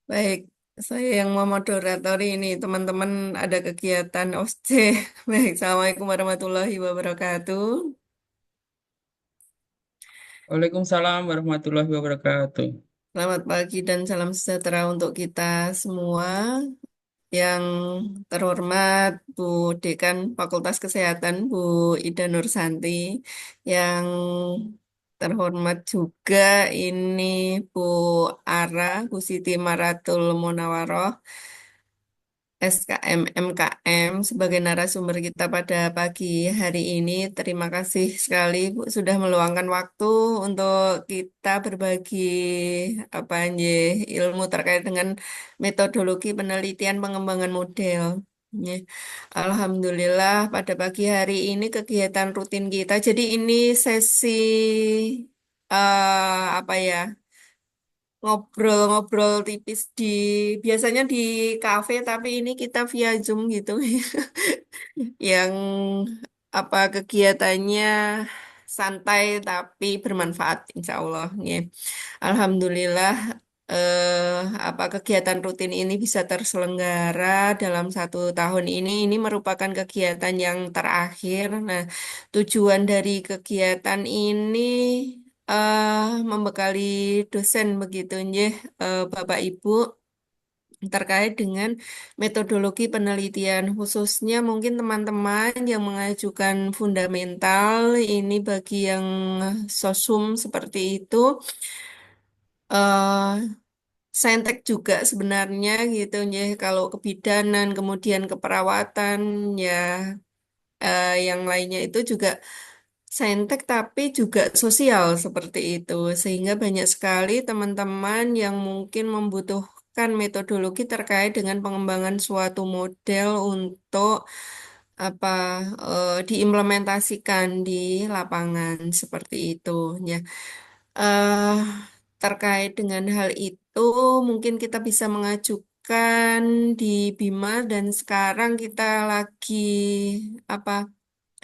Baik, saya yang mau moderatori ini. Teman-teman ada kegiatan OSCE. Baik, Assalamualaikum warahmatullahi wabarakatuh. Waalaikumsalam warahmatullahi wabarakatuh. Selamat pagi dan salam sejahtera untuk kita semua. Yang terhormat Bu Dekan Fakultas Kesehatan, Bu Ida Nursanti. Yang terhormat juga ini Bu Ara, Bu Siti Maratul Munawaroh. SKM MKM sebagai narasumber kita pada pagi hari ini. Terima kasih sekali Bu sudah meluangkan waktu untuk kita berbagi ilmu terkait dengan metodologi penelitian pengembangan model. Ya. Alhamdulillah pada pagi hari ini kegiatan rutin kita. Jadi ini sesi apa ya? Ngobrol-ngobrol tipis biasanya di kafe tapi ini kita via Zoom gitu yang kegiatannya santai tapi bermanfaat insya Allah ya. Alhamdulillah kegiatan rutin ini bisa terselenggara dalam 1 tahun ini merupakan kegiatan yang terakhir. Nah, tujuan dari kegiatan ini membekali dosen begitu nggih, Bapak Ibu terkait dengan metodologi penelitian khususnya mungkin teman-teman yang mengajukan fundamental ini bagi yang sosum seperti itu eh saintek juga sebenarnya gitu ya kalau kebidanan kemudian keperawatan ya yang lainnya itu juga saintek tapi juga sosial seperti itu sehingga banyak sekali teman-teman yang mungkin membutuhkan metodologi terkait dengan pengembangan suatu model untuk apa diimplementasikan di lapangan seperti itu ya. eh Terkait dengan hal itu mungkin kita bisa mengajukan di Bima dan sekarang kita lagi apa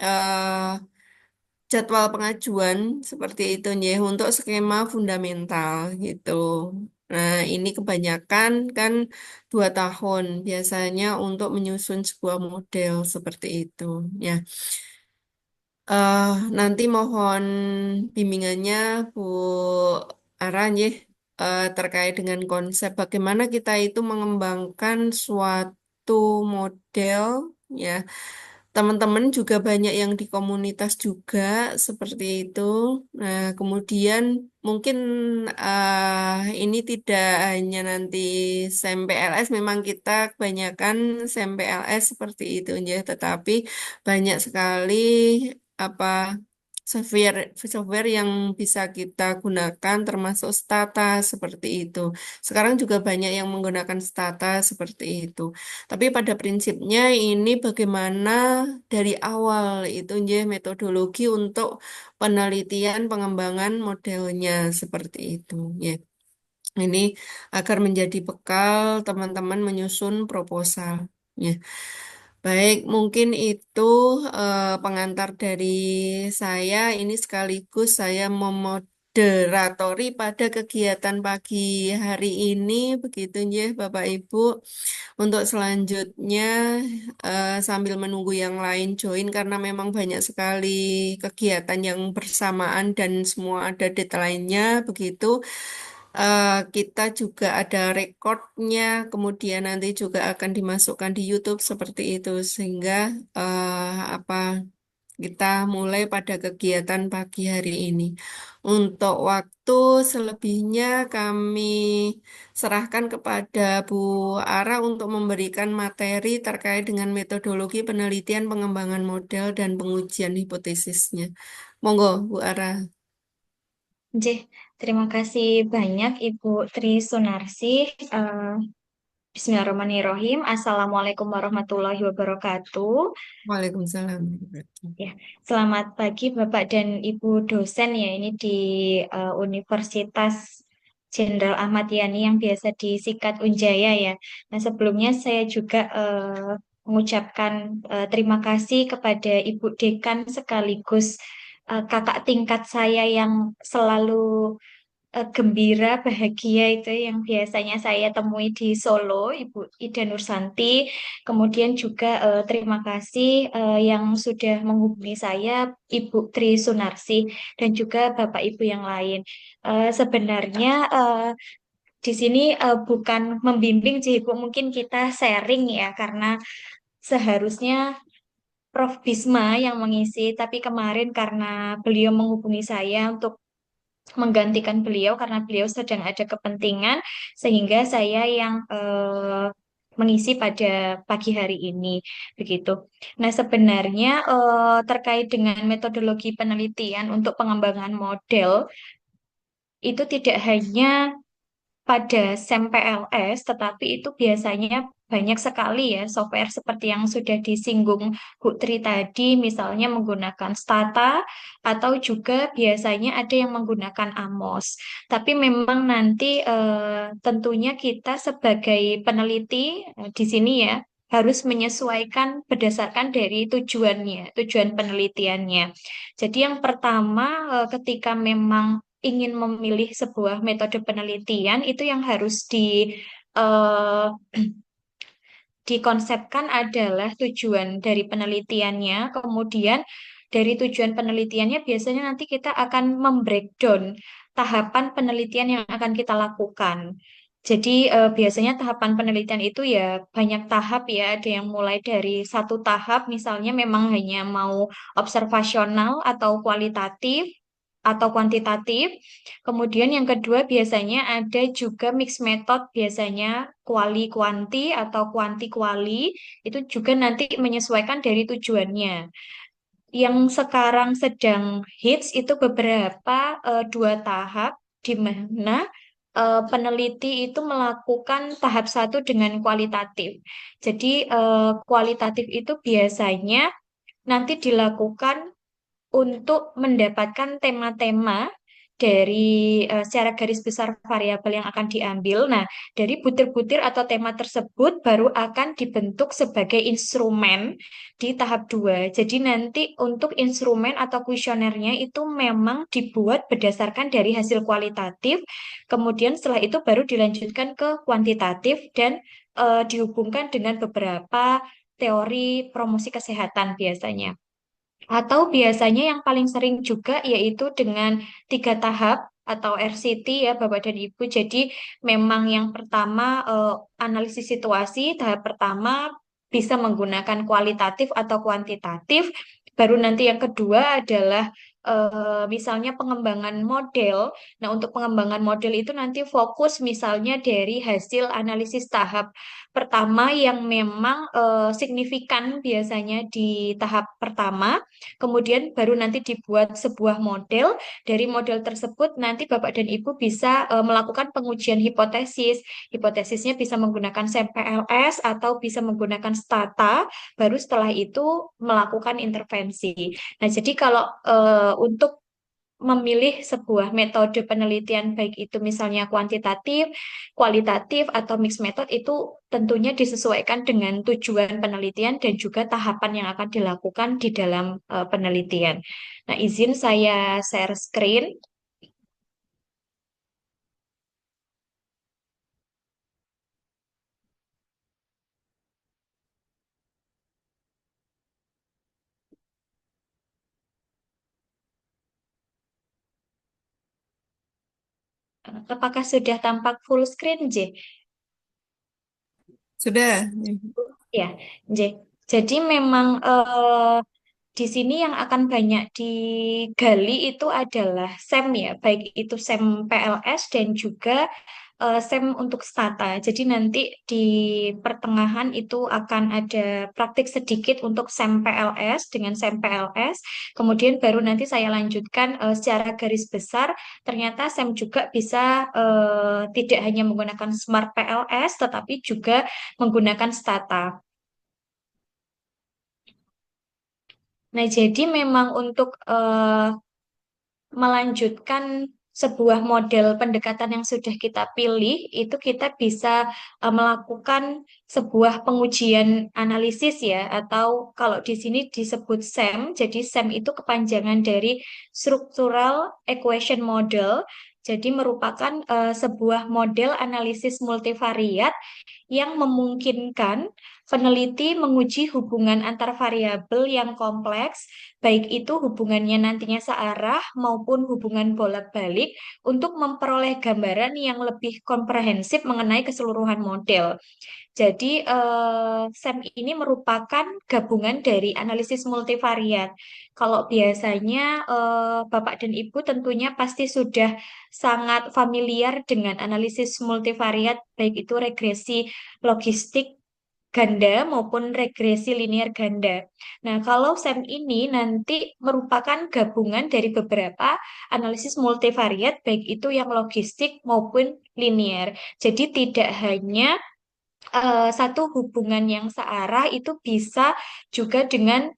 eh jadwal pengajuan seperti itu ya untuk skema fundamental gitu. Nah, ini kebanyakan kan 2 tahun biasanya untuk menyusun sebuah model seperti itu. Ya, eh nanti mohon bimbingannya Bu Aran ya terkait dengan konsep bagaimana kita itu mengembangkan suatu model ya. Teman-teman juga banyak yang di komunitas juga seperti itu. Nah, kemudian mungkin ini tidak hanya nanti SEM PLS, memang kita kebanyakan SEM PLS seperti itu ya, tetapi banyak sekali apa software yang bisa kita gunakan termasuk Stata seperti itu. Sekarang juga banyak yang menggunakan Stata seperti itu. Tapi pada prinsipnya ini bagaimana dari awal itu ya metodologi untuk penelitian pengembangan modelnya seperti itu ya. Ini agar menjadi bekal teman-teman menyusun proposal. Ya. Baik, mungkin itu pengantar dari saya. Ini sekaligus saya memoderatori pada kegiatan pagi hari ini. Begitu ya, Bapak Ibu. Untuk selanjutnya, sambil menunggu yang lain join karena memang banyak sekali kegiatan yang bersamaan dan semua ada deadline-nya begitu. Kita juga ada rekodnya, kemudian nanti juga akan dimasukkan di YouTube seperti itu sehingga apa kita mulai pada kegiatan pagi hari ini. Untuk waktu selebihnya kami serahkan kepada Bu Ara untuk memberikan materi terkait dengan metodologi penelitian pengembangan model dan pengujian hipotesisnya. Monggo, Bu Ara. Jeh, terima kasih banyak Ibu Tri Sunarsih. Bismillahirrahmanirrahim. Assalamualaikum warahmatullahi wabarakatuh. Waalaikumsalam. Ya, selamat pagi Bapak dan Ibu dosen ya ini di Universitas Jenderal Ahmad Yani yang biasa disingkat Unjaya ya. Nah, sebelumnya saya juga mengucapkan terima kasih kepada Ibu Dekan sekaligus kakak tingkat saya yang selalu gembira, bahagia itu yang biasanya saya temui di Solo, Ibu Ida Nursanti. Kemudian juga terima kasih yang sudah menghubungi saya, Ibu Tri Sunarsi, dan juga Bapak Ibu yang lain. Sebenarnya di sini bukan membimbing sih, Ibu, mungkin kita sharing ya, karena seharusnya Prof. Bisma yang mengisi, tapi kemarin karena beliau menghubungi saya untuk menggantikan beliau karena beliau sedang ada kepentingan sehingga saya yang mengisi pada pagi hari ini begitu. Nah, sebenarnya terkait dengan metodologi penelitian untuk pengembangan model itu tidak hanya pada SEM PLS, tetapi itu biasanya banyak sekali ya software seperti yang sudah disinggung Bu Tri tadi, misalnya menggunakan Stata atau juga biasanya ada yang menggunakan Amos. Tapi memang nanti tentunya kita sebagai peneliti di sini ya harus menyesuaikan berdasarkan dari tujuannya, tujuan penelitiannya. Jadi yang pertama ketika memang ingin memilih sebuah metode penelitian itu yang harus eh, dikonsepkan adalah tujuan dari penelitiannya. Kemudian dari tujuan penelitiannya biasanya nanti kita akan membreakdown tahapan penelitian yang akan kita lakukan. Jadi biasanya tahapan penelitian itu ya banyak tahap ya. Ada yang mulai dari satu tahap misalnya memang hanya mau observasional atau kualitatif atau kuantitatif. Kemudian yang kedua biasanya ada juga mixed method, biasanya kuali kuanti atau kuanti kuali, itu juga nanti menyesuaikan dari tujuannya. Yang sekarang sedang hits itu beberapa dua tahap di mana peneliti itu melakukan tahap satu dengan kualitatif. Jadi kualitatif itu biasanya nanti dilakukan untuk mendapatkan tema-tema dari secara garis besar variabel yang akan diambil. Nah, dari butir-butir atau tema tersebut baru akan dibentuk sebagai instrumen di tahap 2. Jadi nanti untuk instrumen atau kuesionernya itu memang dibuat berdasarkan dari hasil kualitatif, kemudian setelah itu baru dilanjutkan ke kuantitatif dan dihubungkan dengan beberapa teori promosi kesehatan biasanya. Atau biasanya yang paling sering juga yaitu dengan 3 tahap atau RCT ya Bapak dan Ibu. Jadi memang yang pertama analisis situasi, tahap pertama bisa menggunakan kualitatif atau kuantitatif. Baru nanti yang kedua adalah misalnya pengembangan model. Nah, untuk pengembangan model itu nanti fokus misalnya dari hasil analisis tahap pertama yang memang signifikan biasanya di tahap pertama. Kemudian baru nanti dibuat sebuah model. Dari model tersebut nanti Bapak dan Ibu bisa melakukan pengujian hipotesis. Hipotesisnya bisa menggunakan SAMPLS atau bisa menggunakan Stata. Baru setelah itu melakukan intervensi. Nah, jadi kalau untuk memilih sebuah metode penelitian baik itu misalnya kuantitatif, kualitatif atau mixed method itu tentunya disesuaikan dengan tujuan penelitian dan juga tahapan yang akan dilakukan di dalam penelitian. Nah, izin saya share screen. Apakah sudah tampak full screen, J? Sudah. Ya, J. Jadi memang di sini yang akan banyak digali itu adalah SEM ya, baik itu SEM PLS dan juga SEM untuk Stata. Jadi nanti di pertengahan itu akan ada praktik sedikit untuk SEM PLS dengan SEM PLS. Kemudian baru nanti saya lanjutkan secara garis besar. Ternyata SEM juga bisa tidak hanya menggunakan Smart PLS, tetapi juga menggunakan Stata. Nah, jadi memang untuk melanjutkan sebuah model pendekatan yang sudah kita pilih, itu kita bisa melakukan sebuah pengujian analisis ya, atau kalau di sini disebut SEM. Jadi SEM itu kepanjangan dari Structural Equation Model. Jadi merupakan sebuah model analisis multivariat yang memungkinkan peneliti menguji hubungan antar variabel yang kompleks, baik itu hubungannya nantinya searah maupun hubungan bolak-balik, untuk memperoleh gambaran yang lebih komprehensif mengenai keseluruhan model. Jadi, SEM ini merupakan gabungan dari analisis multivariat. Kalau biasanya Bapak dan Ibu tentunya pasti sudah sangat familiar dengan analisis multivariat, baik itu regresi logistik ganda maupun regresi linear ganda. Nah, kalau SEM ini nanti merupakan gabungan dari beberapa analisis multivariat, baik itu yang logistik maupun linear. Jadi tidak hanya satu hubungan yang searah itu bisa juga dengan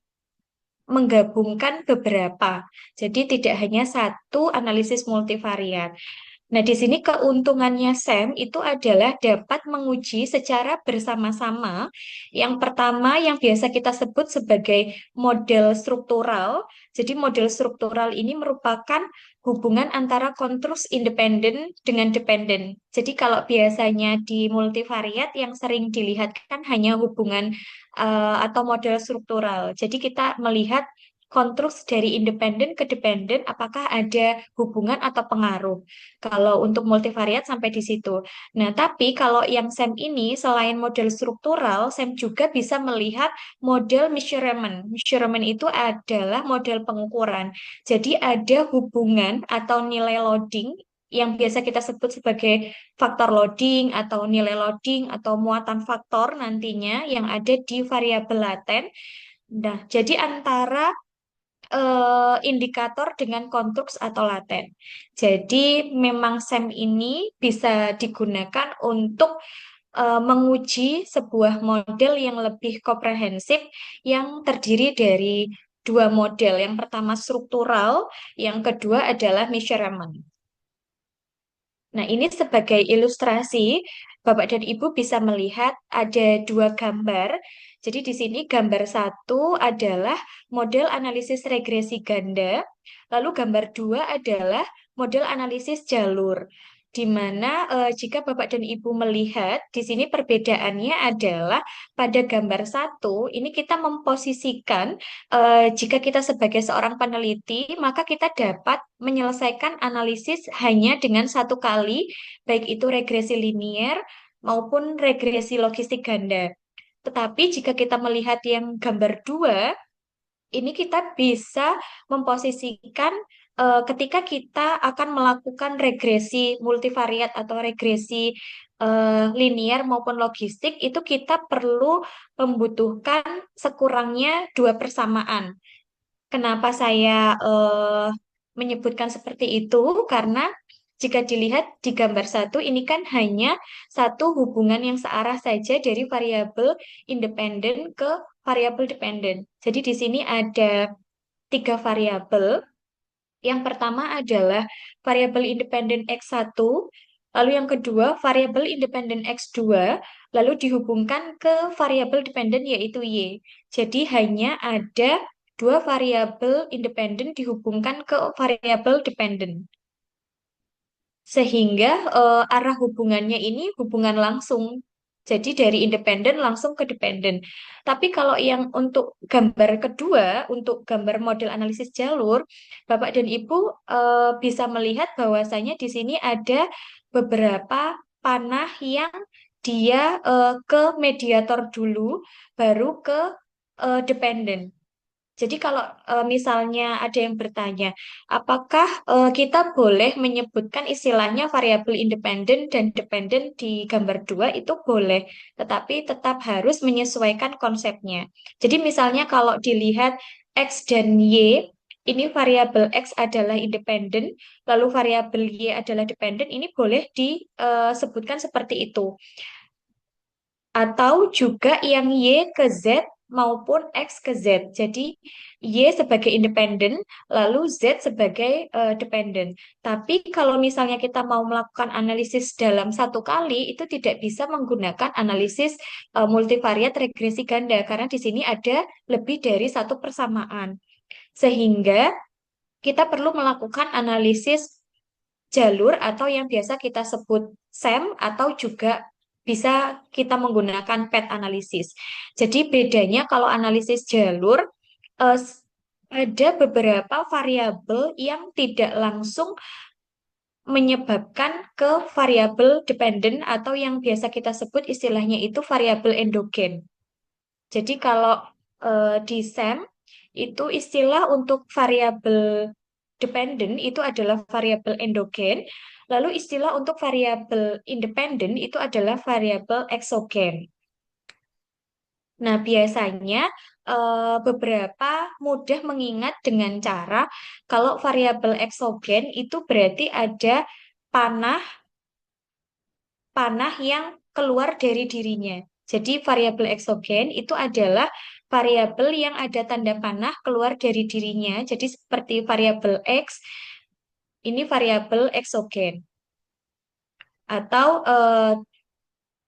menggabungkan beberapa. Jadi tidak hanya satu analisis multivariat. Nah, di sini keuntungannya SEM itu adalah dapat menguji secara bersama-sama. Yang pertama, yang biasa kita sebut sebagai model struktural. Jadi, model struktural ini merupakan hubungan antara konstruk independen dengan dependen. Jadi, kalau biasanya di multivariat yang sering dilihat kan hanya hubungan atau model struktural. Jadi, kita melihat konstruk dari independen ke dependen, apakah ada hubungan atau pengaruh. Kalau untuk multivariat sampai di situ. Nah, tapi kalau yang SEM ini selain model struktural, SEM juga bisa melihat model measurement. Measurement itu adalah model pengukuran. Jadi ada hubungan atau nilai loading yang biasa kita sebut sebagai faktor loading atau nilai loading atau muatan faktor nantinya yang ada di variabel laten. Nah, jadi antara indikator dengan konstruks atau laten. Jadi memang SEM ini bisa digunakan untuk menguji sebuah model yang lebih komprehensif yang terdiri dari dua model. Yang pertama struktural, yang kedua adalah measurement. Nah, ini sebagai ilustrasi, Bapak dan Ibu bisa melihat ada dua gambar. Jadi di sini gambar satu adalah model analisis regresi ganda, lalu gambar dua adalah model analisis jalur. Di mana jika Bapak dan Ibu melihat, di sini perbedaannya adalah pada gambar satu, ini kita memposisikan jika kita sebagai seorang peneliti, maka kita dapat menyelesaikan analisis hanya dengan satu kali, baik itu regresi linier maupun regresi logistik ganda. Tetapi jika kita melihat yang gambar dua, ini kita bisa memposisikan ketika kita akan melakukan regresi multivariat atau regresi linier maupun logistik, itu kita perlu membutuhkan sekurangnya dua persamaan. Kenapa saya menyebutkan seperti itu? Karena jika dilihat di gambar satu, ini kan hanya satu hubungan yang searah saja dari variabel independen ke variabel dependen. Jadi di sini ada tiga variabel. Yang pertama adalah variabel independen X1, lalu yang kedua variabel independen X2, lalu dihubungkan ke variabel dependen yaitu Y. Jadi hanya ada dua variabel independen dihubungkan ke variabel dependen. Sehingga arah hubungannya ini hubungan langsung. Jadi dari independen langsung ke dependen. Tapi kalau yang untuk gambar kedua, untuk gambar model analisis jalur, Bapak dan Ibu bisa melihat bahwasanya di sini ada beberapa panah yang dia ke mediator dulu, baru ke dependen. Jadi kalau misalnya ada yang bertanya, apakah kita boleh menyebutkan istilahnya variabel independen dan dependen di gambar dua itu boleh, tetapi tetap harus menyesuaikan konsepnya. Jadi misalnya kalau dilihat X dan Y, ini variabel X adalah independen, lalu variabel Y adalah dependen, ini boleh disebutkan seperti itu. Atau juga yang Y ke Z maupun X ke Z. Jadi Y sebagai independen, lalu Z sebagai dependen. Tapi kalau misalnya kita mau melakukan analisis dalam satu kali, itu tidak bisa menggunakan analisis multivariat regresi ganda, karena di sini ada lebih dari satu persamaan. Sehingga kita perlu melakukan analisis jalur atau yang biasa kita sebut SEM atau juga bisa kita menggunakan path analysis. Jadi bedanya kalau analisis jalur eh, s- ada beberapa variabel yang tidak langsung menyebabkan ke variabel dependent atau yang biasa kita sebut istilahnya itu variabel endogen. Jadi kalau di SEM itu istilah untuk variabel dependent itu adalah variabel endogen, lalu istilah untuk variabel independen itu adalah variabel eksogen. Nah, biasanya beberapa mudah mengingat dengan cara kalau variabel eksogen itu berarti ada panah panah yang keluar dari dirinya. Jadi variabel eksogen itu adalah variabel yang ada tanda panah keluar dari dirinya. Jadi seperti variabel X, ini variabel eksogen. Atau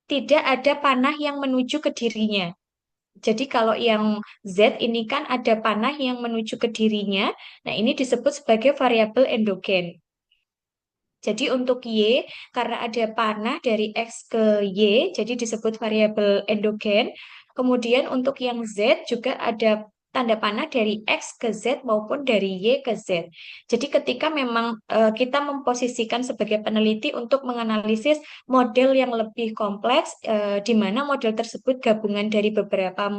tidak ada panah yang menuju ke dirinya. Jadi kalau yang Z ini kan ada panah yang menuju ke dirinya. Nah, ini disebut sebagai variabel endogen. Jadi untuk Y, karena ada panah dari X ke Y, jadi disebut variabel endogen. Kemudian untuk yang Z juga ada tanda panah dari X ke Z maupun dari Y ke Z. Jadi ketika memang kita memposisikan sebagai peneliti untuk menganalisis model yang lebih kompleks, di mana model tersebut gabungan dari beberapa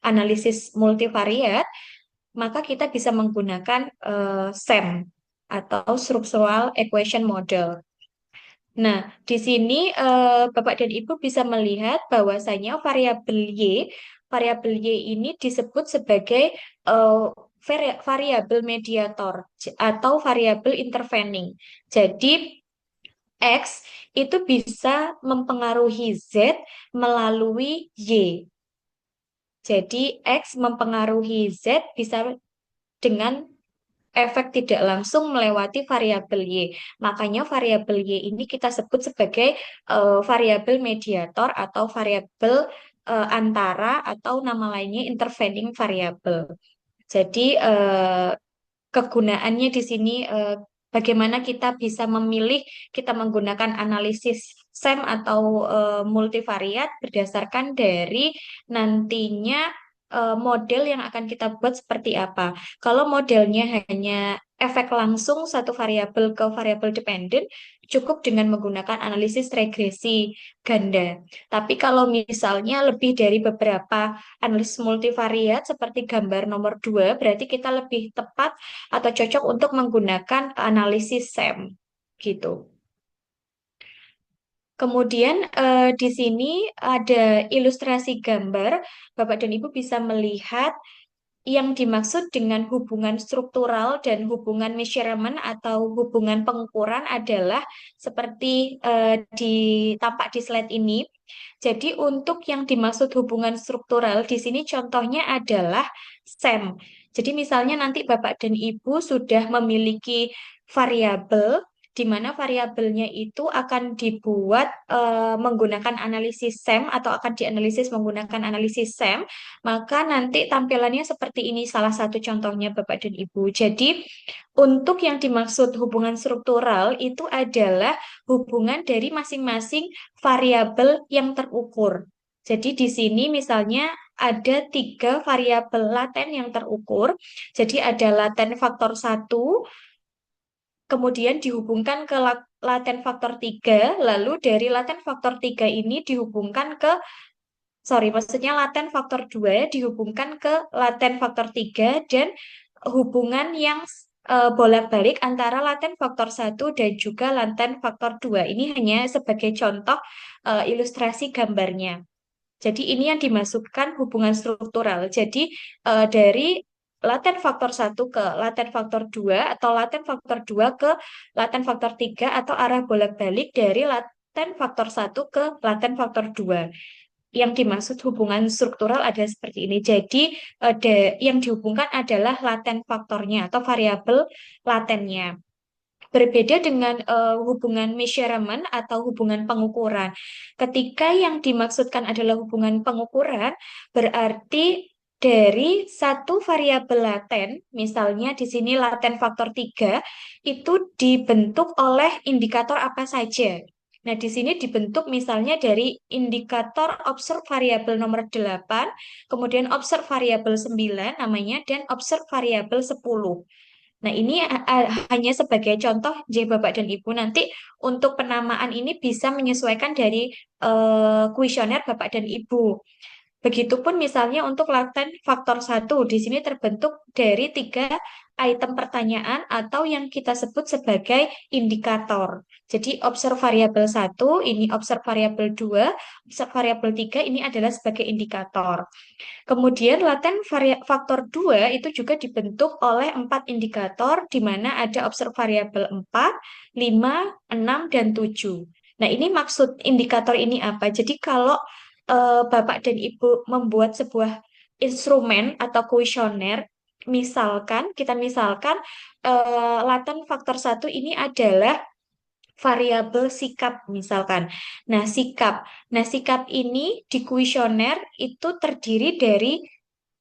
analisis multivariat, maka kita bisa menggunakan SEM atau Structural Equation Model. Nah, di sini Bapak dan Ibu bisa melihat bahwasanya variabel Y ini disebut sebagai eh, variabel mediator atau variabel intervening. Jadi X itu bisa mempengaruhi Z melalui Y. Jadi X mempengaruhi Z bisa dengan efek tidak langsung melewati variabel Y. Makanya variabel Y ini kita sebut sebagai variabel mediator atau variabel antara atau nama lainnya intervening variabel. Jadi kegunaannya di sini bagaimana kita bisa memilih kita menggunakan analisis SEM atau multivariat berdasarkan dari nantinya model yang akan kita buat seperti apa. Kalau modelnya hanya efek langsung satu variabel ke variabel dependen, cukup dengan menggunakan analisis regresi ganda. Tapi kalau misalnya lebih dari beberapa analisis multivariat seperti gambar nomor 2, berarti kita lebih tepat atau cocok untuk menggunakan analisis SEM gitu. Kemudian di sini ada ilustrasi gambar. Bapak dan Ibu bisa melihat yang dimaksud dengan hubungan struktural dan hubungan measurement atau hubungan pengukuran adalah seperti tampak di slide ini. Jadi untuk yang dimaksud hubungan struktural di sini contohnya adalah SEM. Jadi misalnya nanti Bapak dan Ibu sudah memiliki variabel di mana variabelnya itu akan dibuat menggunakan analisis SEM atau akan dianalisis menggunakan analisis SEM, maka nanti tampilannya seperti ini salah satu contohnya Bapak dan Ibu. Jadi untuk yang dimaksud hubungan struktural itu adalah hubungan dari masing-masing variabel yang terukur. Jadi di sini misalnya ada 3 variabel laten yang terukur. Jadi ada laten faktor 1, kemudian dihubungkan ke laten faktor 3, lalu dari laten faktor 3 ini dihubungkan ke, sorry, maksudnya laten faktor 2 dihubungkan ke laten faktor 3 dan hubungan yang bolak-balik antara laten faktor 1 dan juga laten faktor 2. Ini hanya sebagai contoh ilustrasi gambarnya. Jadi ini yang dimasukkan hubungan struktural. Jadi dari laten faktor 1 ke laten faktor 2 atau laten faktor 2 ke laten faktor 3 atau arah bolak-balik dari laten faktor 1 ke laten faktor 2. Yang dimaksud hubungan struktural ada seperti ini. Jadi yang dihubungkan adalah laten faktornya atau variabel latennya. Berbeda dengan hubungan measurement atau hubungan pengukuran. Ketika yang dimaksudkan adalah hubungan pengukuran, berarti dari satu variabel laten, misalnya di sini laten faktor 3, itu dibentuk oleh indikator apa saja. Nah, di sini dibentuk misalnya dari indikator observe variabel nomor 8, kemudian observe variabel 9 namanya, dan observe variabel 10. Nah, ini hanya sebagai contoh J Bapak dan Ibu. Nanti untuk penamaan ini bisa menyesuaikan dari kuesioner Bapak dan Ibu. Begitupun misalnya untuk laten faktor satu, di sini terbentuk dari 3 item pertanyaan atau yang kita sebut sebagai indikator. Jadi observe variabel satu, ini observe variabel 2, observe variabel 3, ini adalah sebagai indikator. Kemudian laten faktor 2 itu juga dibentuk oleh 4 indikator di mana ada observe variabel 4, 5, 6, dan 7. Nah, ini maksud indikator ini apa? Jadi kalau Bapak dan Ibu membuat sebuah instrumen atau kuesioner, misalkan laten faktor satu ini adalah variabel sikap misalkan. Nah, sikap. Nah, sikap ini di kuesioner itu terdiri dari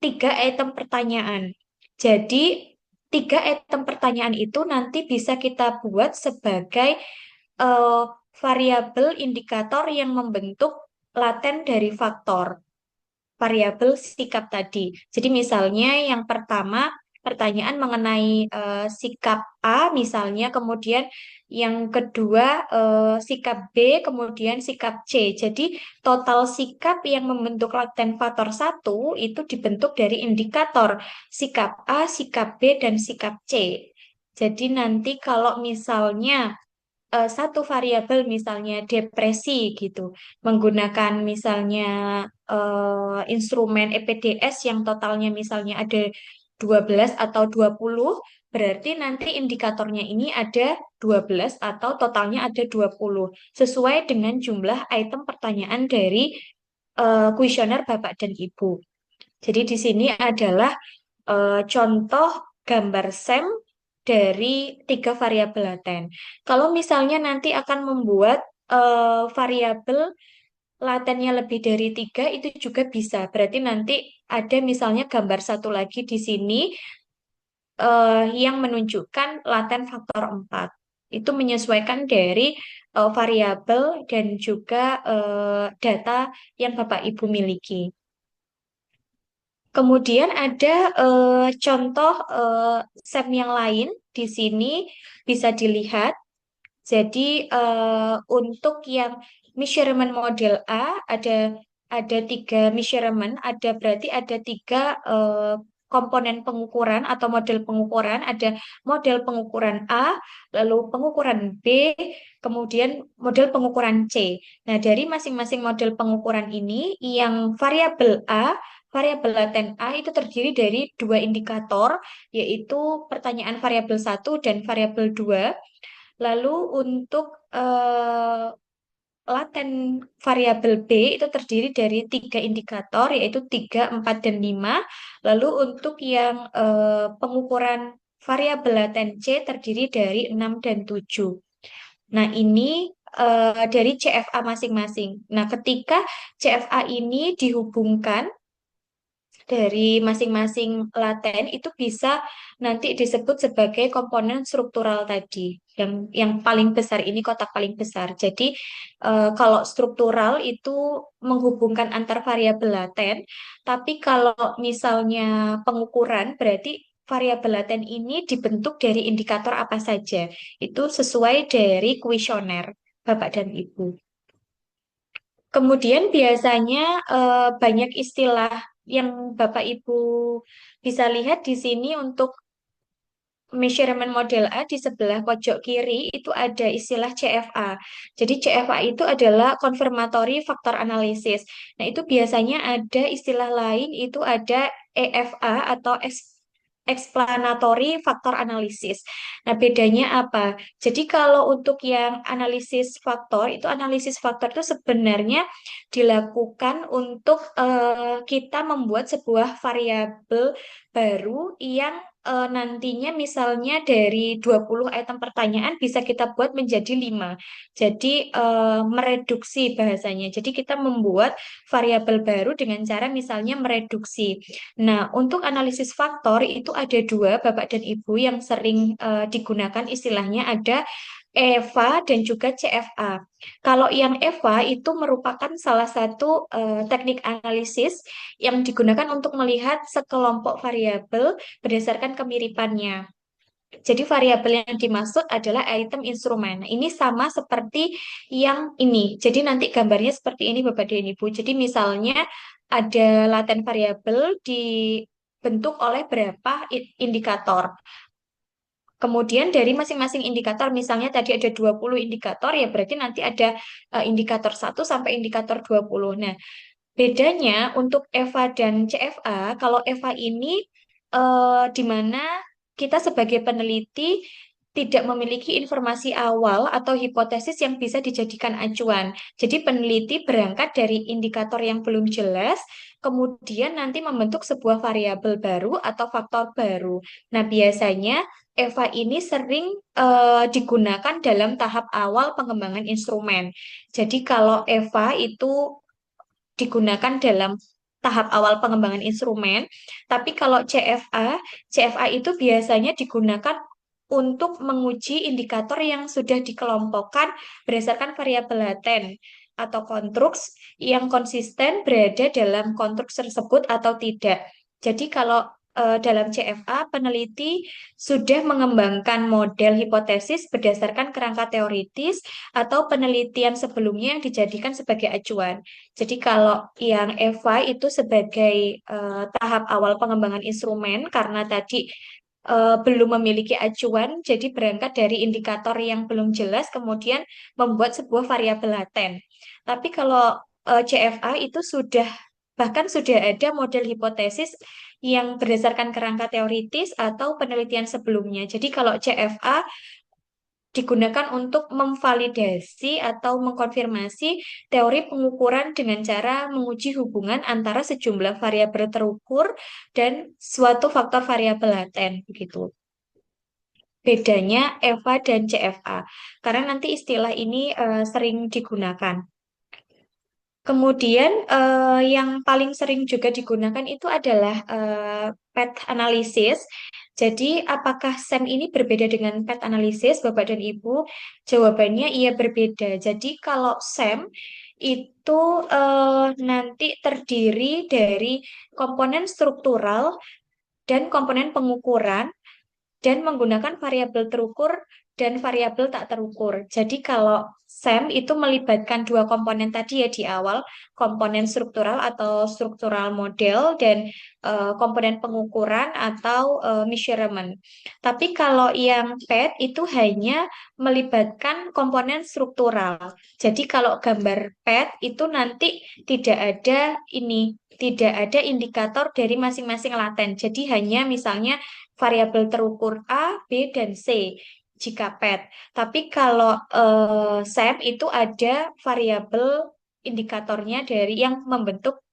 3 item pertanyaan. Jadi, 3 item pertanyaan itu nanti bisa kita buat sebagai eh, variabel indikator yang membentuk laten dari faktor variabel sikap tadi. Jadi misalnya yang pertama pertanyaan mengenai sikap A misalnya, kemudian yang kedua sikap B, kemudian sikap C. Jadi total sikap yang membentuk laten faktor satu itu dibentuk dari indikator sikap A, sikap B, dan sikap C. Jadi nanti kalau misalnya satu variabel misalnya depresi gitu, menggunakan misalnya instrumen EPDS yang totalnya misalnya ada 12 atau 20, berarti nanti indikatornya ini ada 12 atau totalnya ada 20 sesuai dengan jumlah item pertanyaan dari kuesioner Bapak dan Ibu. Jadi di sini adalah contoh gambar SEM dari 3 variabel laten. Kalau misalnya nanti akan membuat variabel latennya lebih dari 3, itu juga bisa. Berarti nanti ada misalnya gambar satu lagi di sini yang menunjukkan laten faktor 4. Itu menyesuaikan dari variabel dan juga data yang Bapak Ibu miliki. Kemudian ada contoh SEM yang lain di sini bisa dilihat. Jadi untuk yang measurement model A ada 3 measurement, ada berarti ada 3 komponen pengukuran atau model pengukuran. Ada model pengukuran A, lalu pengukuran B, kemudian model pengukuran C. Nah, dari masing-masing model pengukuran ini, yang variabel A, variabel laten A itu terdiri dari 2 indikator, yaitu pertanyaan variabel satu dan variabel 2. Lalu untuk laten variabel B itu terdiri dari 3 indikator, yaitu 3, 4, dan 5. Lalu untuk yang pengukuran variabel laten C terdiri dari 6 dan 7. Nah, ini dari CFA masing-masing. Nah, ketika CFA ini dihubungkan dari masing-masing laten itu bisa nanti disebut sebagai komponen struktural tadi. Yang paling besar ini kotak paling besar. Jadi kalau struktural itu menghubungkan antar variabel laten, tapi kalau misalnya pengukuran berarti variabel laten ini dibentuk dari indikator apa saja. Itu sesuai dari kuesioner Bapak dan Ibu. Kemudian biasanya banyak istilah yang Bapak Ibu bisa lihat di sini untuk measurement model A di sebelah pojok kiri itu ada istilah CFA. Jadi CFA itu adalah confirmatory factor analysis. Nah, itu biasanya ada istilah lain itu ada EFA atau explanatory factor analysis. Nah, bedanya apa? Jadi kalau untuk yang analisis faktor itu sebenarnya dilakukan untuk kita membuat sebuah variabel baru yang nantinya misalnya dari 20 item pertanyaan bisa kita buat menjadi 5. Jadi mereduksi bahasanya. Jadi kita membuat variabel baru dengan cara misalnya mereduksi. Nah, untuk analisis faktor itu ada dua, Bapak dan Ibu, yang sering digunakan istilahnya ada EVA dan juga CFA. Kalau yang EVA itu merupakan salah satu teknik analisis yang digunakan untuk melihat sekelompok variabel berdasarkan kemiripannya. Jadi variabel yang dimaksud adalah item instrumen. Nah, ini sama seperti yang ini. Jadi nanti gambarnya seperti ini Bapak dan Ibu. Jadi misalnya ada laten variabel dibentuk oleh berapa indikator. Kemudian dari masing-masing indikator, misalnya tadi ada 20 indikator, ya berarti nanti ada indikator 1 sampai indikator 20. Nah, bedanya untuk EVA dan CFA, kalau EVA ini di mana kita sebagai peneliti tidak memiliki informasi awal atau hipotesis yang bisa dijadikan acuan. Jadi peneliti berangkat dari indikator yang belum jelas, kemudian nanti membentuk sebuah variabel baru atau faktor baru. Nah, biasanya EVA ini sering digunakan dalam tahap awal pengembangan instrumen. Jadi kalau EVA itu digunakan dalam tahap awal pengembangan instrumen. Tapi kalau CFA itu biasanya digunakan untuk menguji indikator yang sudah dikelompokkan berdasarkan variabel laten atau konstruks yang konsisten berada dalam konstruks tersebut atau tidak. Jadi kalau dalam CFA, peneliti sudah mengembangkan model hipotesis berdasarkan kerangka teoritis atau penelitian sebelumnya yang dijadikan sebagai acuan. Jadi kalau yang EVA itu sebagai tahap awal pengembangan instrumen karena tadi belum memiliki acuan, jadi berangkat dari indikator yang belum jelas, kemudian membuat sebuah variabel laten. Tapi kalau CFA itu bahkan sudah ada model hipotesis yang berdasarkan kerangka teoritis atau penelitian sebelumnya. Jadi kalau CFA digunakan untuk memvalidasi atau mengkonfirmasi teori pengukuran dengan cara menguji hubungan antara sejumlah variabel terukur dan suatu faktor variabel laten begitu. Bedanya EVA dan CFA. Karena nanti istilah ini sering digunakan. Kemudian yang paling sering juga digunakan itu adalah path analysis. Jadi apakah SEM ini berbeda dengan path analysis, Bapak dan Ibu? Jawabannya iya berbeda. Jadi kalau SEM itu nanti terdiri dari komponen struktural dan komponen pengukuran dan menggunakan variabel terukur dan variabel tak terukur. Jadi kalau SEM itu melibatkan dua komponen tadi ya di awal, komponen struktural atau struktural model dan komponen pengukuran atau measurement. Tapi kalau yang PET itu hanya melibatkan komponen struktural. Jadi kalau gambar PET itu nanti tidak ada tidak ada indikator dari masing-masing laten. Jadi hanya misalnya variabel terukur A, B, dan C jika PET. Tapi kalau SEM itu ada variabel indikatornya dari yang membentuk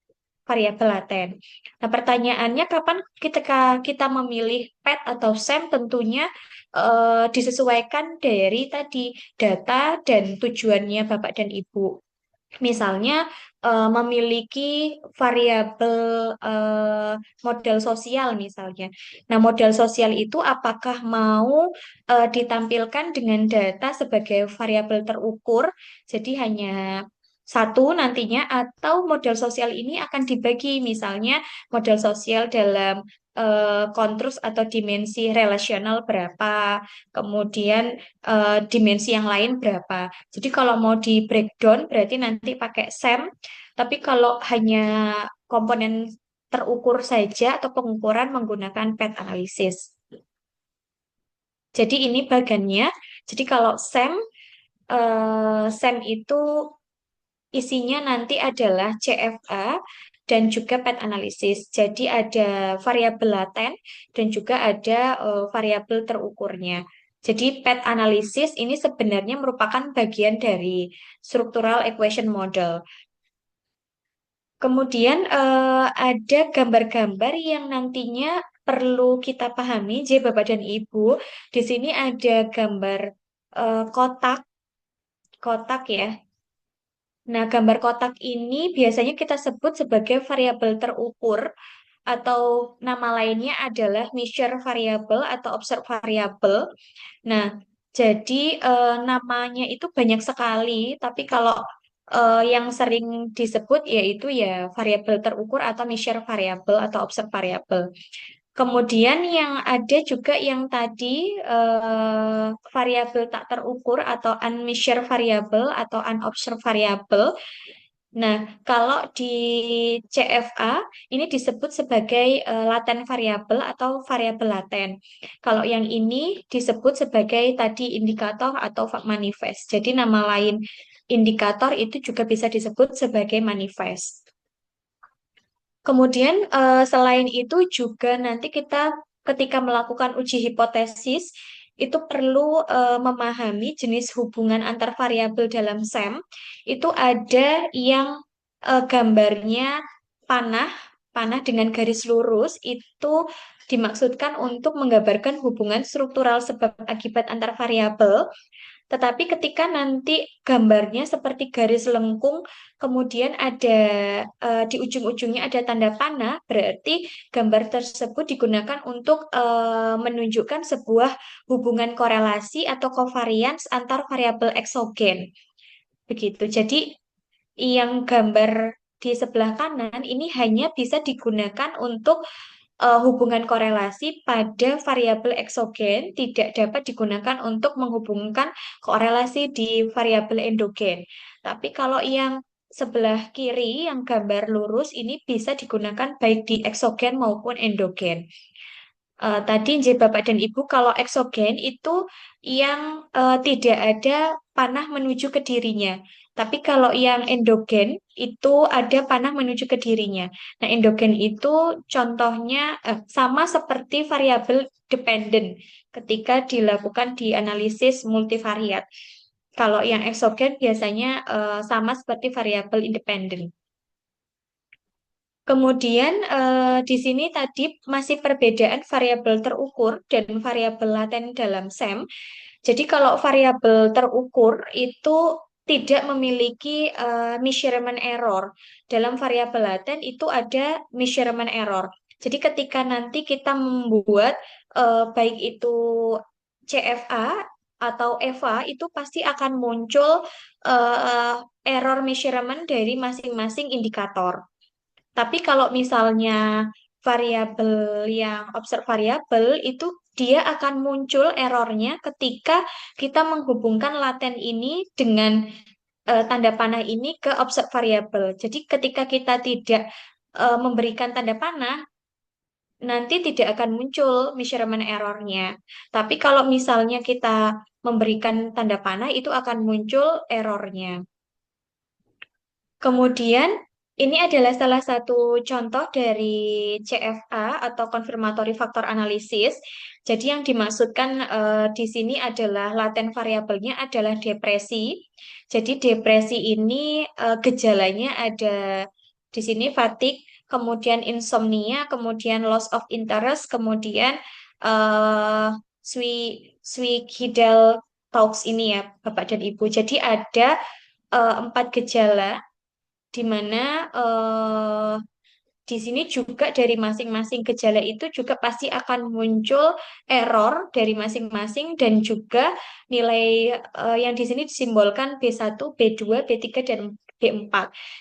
variabel laten. Nah, pertanyaannya kapan ketika kita memilih PET atau SEM tentunya disesuaikan dari tadi data dan tujuannya Bapak dan Ibu. Misalnya memiliki variabel eh, model sosial misalnya. Nah, model sosial itu apakah mau ditampilkan dengan data sebagai variabel terukur, jadi hanya satu nantinya, atau model sosial ini akan dibagi, misalnya model sosial dalam konstruk atau dimensi relasional berapa, kemudian dimensi yang lain berapa. Jadi kalau mau di breakdown berarti nanti pakai SEM, tapi kalau hanya komponen terukur saja atau pengukuran menggunakan PET analysis. Jadi ini bagannya. Jadi kalau SEM itu isinya nanti adalah CFA dan juga PET analysis. Jadi ada variabel laten dan juga ada variabel terukurnya. Jadi PET analysis ini sebenarnya merupakan bagian dari structural equation model. Kemudian ada gambar-gambar yang nantinya perlu kita pahami, J, Bapak dan Ibu, di sini ada gambar kotak, kotak ya. Nah, gambar kotak ini biasanya kita sebut sebagai variabel terukur atau nama lainnya adalah measure variable atau observed variable. Nah, jadi namanya itu banyak sekali, tapi kalau yang sering disebut yaitu ya variabel terukur atau measure variable atau observed variable. Kemudian yang ada juga yang tadi variabel tak terukur atau unmeasured variable atau unobserved variable. Nah, kalau di CFA ini disebut sebagai laten variabel atau variabel laten. Kalau yang ini disebut sebagai tadi indikator atau manifest. Jadi nama lain indikator itu juga bisa disebut sebagai manifest. Kemudian selain itu juga nanti kita ketika melakukan uji hipotesis itu perlu memahami jenis hubungan antar variabel dalam SEM. Itu ada yang gambarnya panah, panah dengan garis lurus itu dimaksudkan untuk menggambarkan hubungan struktural sebab akibat antar variabel. Tetapi ketika nanti gambarnya seperti garis lengkung, kemudian ada di ujung-ujungnya ada tanda panah, berarti gambar tersebut digunakan untuk menunjukkan sebuah hubungan korelasi atau covariance antar variabel eksogen. Begitu. Jadi yang gambar di sebelah kanan ini hanya bisa digunakan untuk hubungan korelasi pada variabel eksogen, tidak dapat digunakan untuk menghubungkan korelasi di variabel endogen. Tapi kalau yang sebelah kiri, yang gambar lurus, ini bisa digunakan baik di eksogen maupun endogen. Tadi J, Bapak dan Ibu, kalau eksogen itu yang tidak ada panah menuju ke dirinya. Tapi kalau yang endogen itu ada panah menuju ke dirinya. Nah, endogen itu contohnya sama seperti variabel dependent ketika dilakukan di analisis multivariat. Kalau yang eksogen biasanya sama seperti variabel independen. Kemudian di sini tadi masih perbedaan variabel terukur dan variabel laten dalam SEM. Jadi kalau variabel terukur itu tidak memiliki measurement error. Dalam variabel laten itu ada measurement error. Jadi ketika nanti kita membuat baik itu CFA atau EVA itu pasti akan muncul error measurement dari masing-masing indikator. Tapi kalau misalnya variabel yang observed variabel itu dia akan muncul errornya ketika kita menghubungkan laten ini dengan tanda panah ini ke observed variabel. Jadi ketika kita tidak memberikan tanda panah, nanti tidak akan muncul measurement errornya. Tapi kalau misalnya kita memberikan tanda panah, itu akan muncul errornya. Kemudian, ini adalah salah satu contoh dari CFA atau confirmatory factor analysis. Jadi yang dimaksudkan di sini adalah laten variabelnya adalah depresi. Jadi depresi ini gejalanya ada di sini fatigue, kemudian insomnia, kemudian loss of interest, kemudian uh, suicidal thoughts ini ya Bapak dan Ibu. Jadi ada 4 gejala di mana di sini juga dari masing-masing gejala itu juga pasti akan muncul error dari masing-masing dan juga nilai yang di sini disimbolkan B1, B2, B3, dan B4.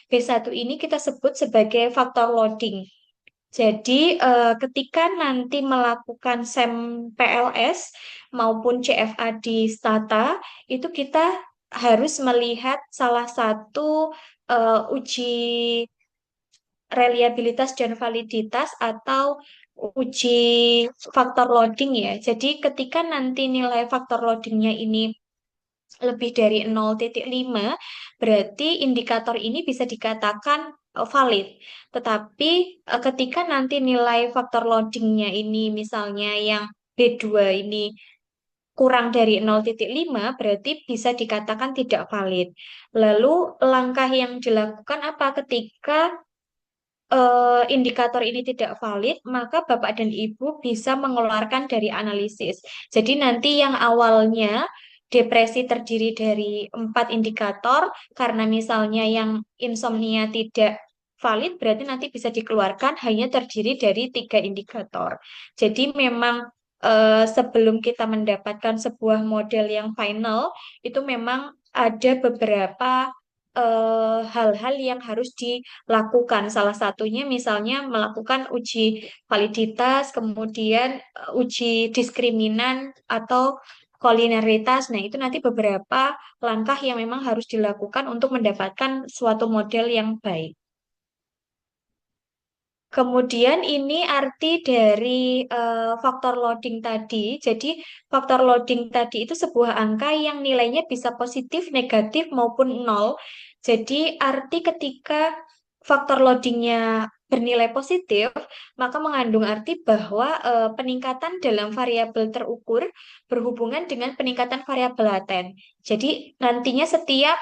B1 ini kita sebut sebagai faktor loading. Jadi ketika nanti melakukan SEM PLS maupun CFA di Stata, itu kita harus melihat salah satu uji reliabilitas dan validitas atau uji faktor loading ya. Jadi ketika nanti nilai faktor loadingnya ini lebih dari 0,5, berarti indikator ini bisa dikatakan valid. Tetapi ketika nanti nilai faktor loadingnya ini misalnya yang B2 ini kurang dari 0,5 berarti bisa dikatakan tidak valid. Lalu langkah yang dilakukan apa ketika indikator ini tidak valid, maka Bapak dan Ibu bisa mengeluarkan dari analisis. Jadi nanti yang awalnya depresi terdiri dari 4 indikator, karena misalnya yang insomnia tidak valid, berarti nanti bisa dikeluarkan hanya terdiri dari 3 indikator. Jadi memang sebelum kita mendapatkan sebuah model yang final, itu memang ada beberapa hal-hal yang harus dilakukan. Salah satunya misalnya melakukan uji validitas, kemudian uji diskriminan atau kolineritas. Nah, itu nanti beberapa langkah yang memang harus dilakukan untuk mendapatkan suatu model yang baik. Kemudian ini arti dari faktor loading tadi. Jadi faktor loading tadi itu sebuah angka yang nilainya bisa positif, negatif maupun nol. Jadi arti ketika faktor loadingnya bernilai positif, maka mengandung arti bahwa peningkatan dalam variabel terukur berhubungan dengan peningkatan variabel laten. Jadi nantinya setiap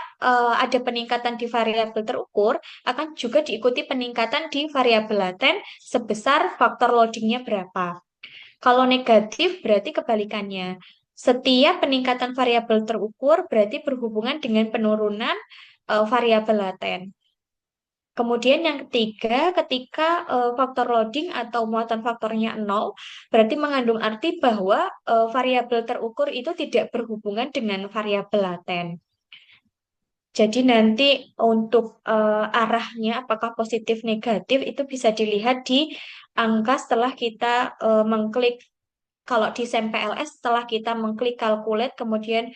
ada peningkatan di variabel terukur, akan juga diikuti peningkatan di variabel laten sebesar faktor loadingnya berapa. Kalau negatif berarti kebalikannya. Setiap peningkatan variabel terukur berarti berhubungan dengan penurunan variabel laten. Kemudian yang ketiga, ketika faktor loading atau muatan faktornya nol, berarti mengandung arti bahwa variabel terukur itu tidak berhubungan dengan variabel laten. Jadi nanti untuk arahnya apakah positif negatif itu bisa dilihat di angka setelah kita mengklik, kalau di SEM-PLS setelah kita mengklik calculate kemudian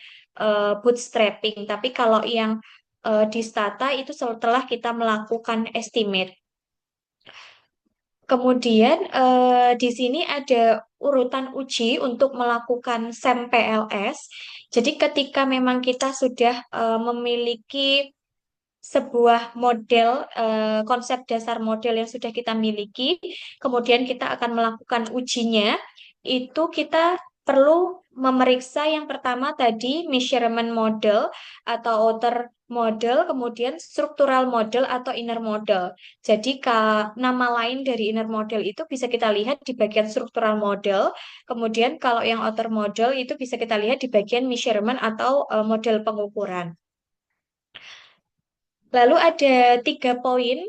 bootstrapping. Tapi kalau yang di Stata itu setelah kita melakukan estimate. Kemudian di sini ada urutan uji untuk melakukan SEM-PLS. Jadi ketika memang kita sudah memiliki sebuah model, konsep dasar model yang sudah kita miliki, kemudian kita akan melakukan ujinya, itu kita perlu memeriksa yang pertama tadi measurement model atau outer model, kemudian structural model atau inner model. Jadi nama lain dari inner model itu bisa kita lihat di bagian structural model, kemudian kalau yang outer model itu bisa kita lihat di bagian measurement atau model pengukuran. Lalu ada 3 poin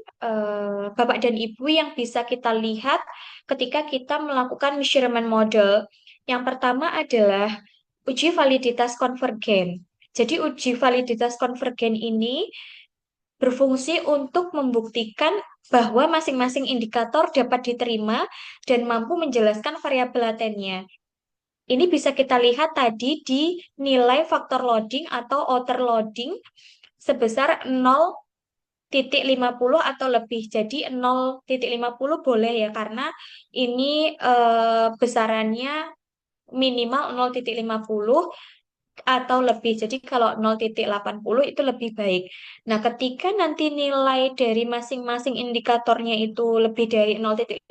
Bapak dan Ibu yang bisa kita lihat ketika kita melakukan measurement model. Yang pertama adalah uji validitas konvergen. Jadi uji validitas konvergen ini berfungsi untuk membuktikan bahwa masing-masing indikator dapat diterima dan mampu menjelaskan variabel latennya. Ini bisa kita lihat tadi di nilai faktor loading atau outer loading sebesar 0,50 atau lebih. Jadi 0,50 boleh ya, karena ini besarannya minimal 0,50 atau lebih. Jadi kalau 0,80 itu lebih baik. Nah, ketika nanti nilai dari masing-masing indikatornya itu lebih dari 0,50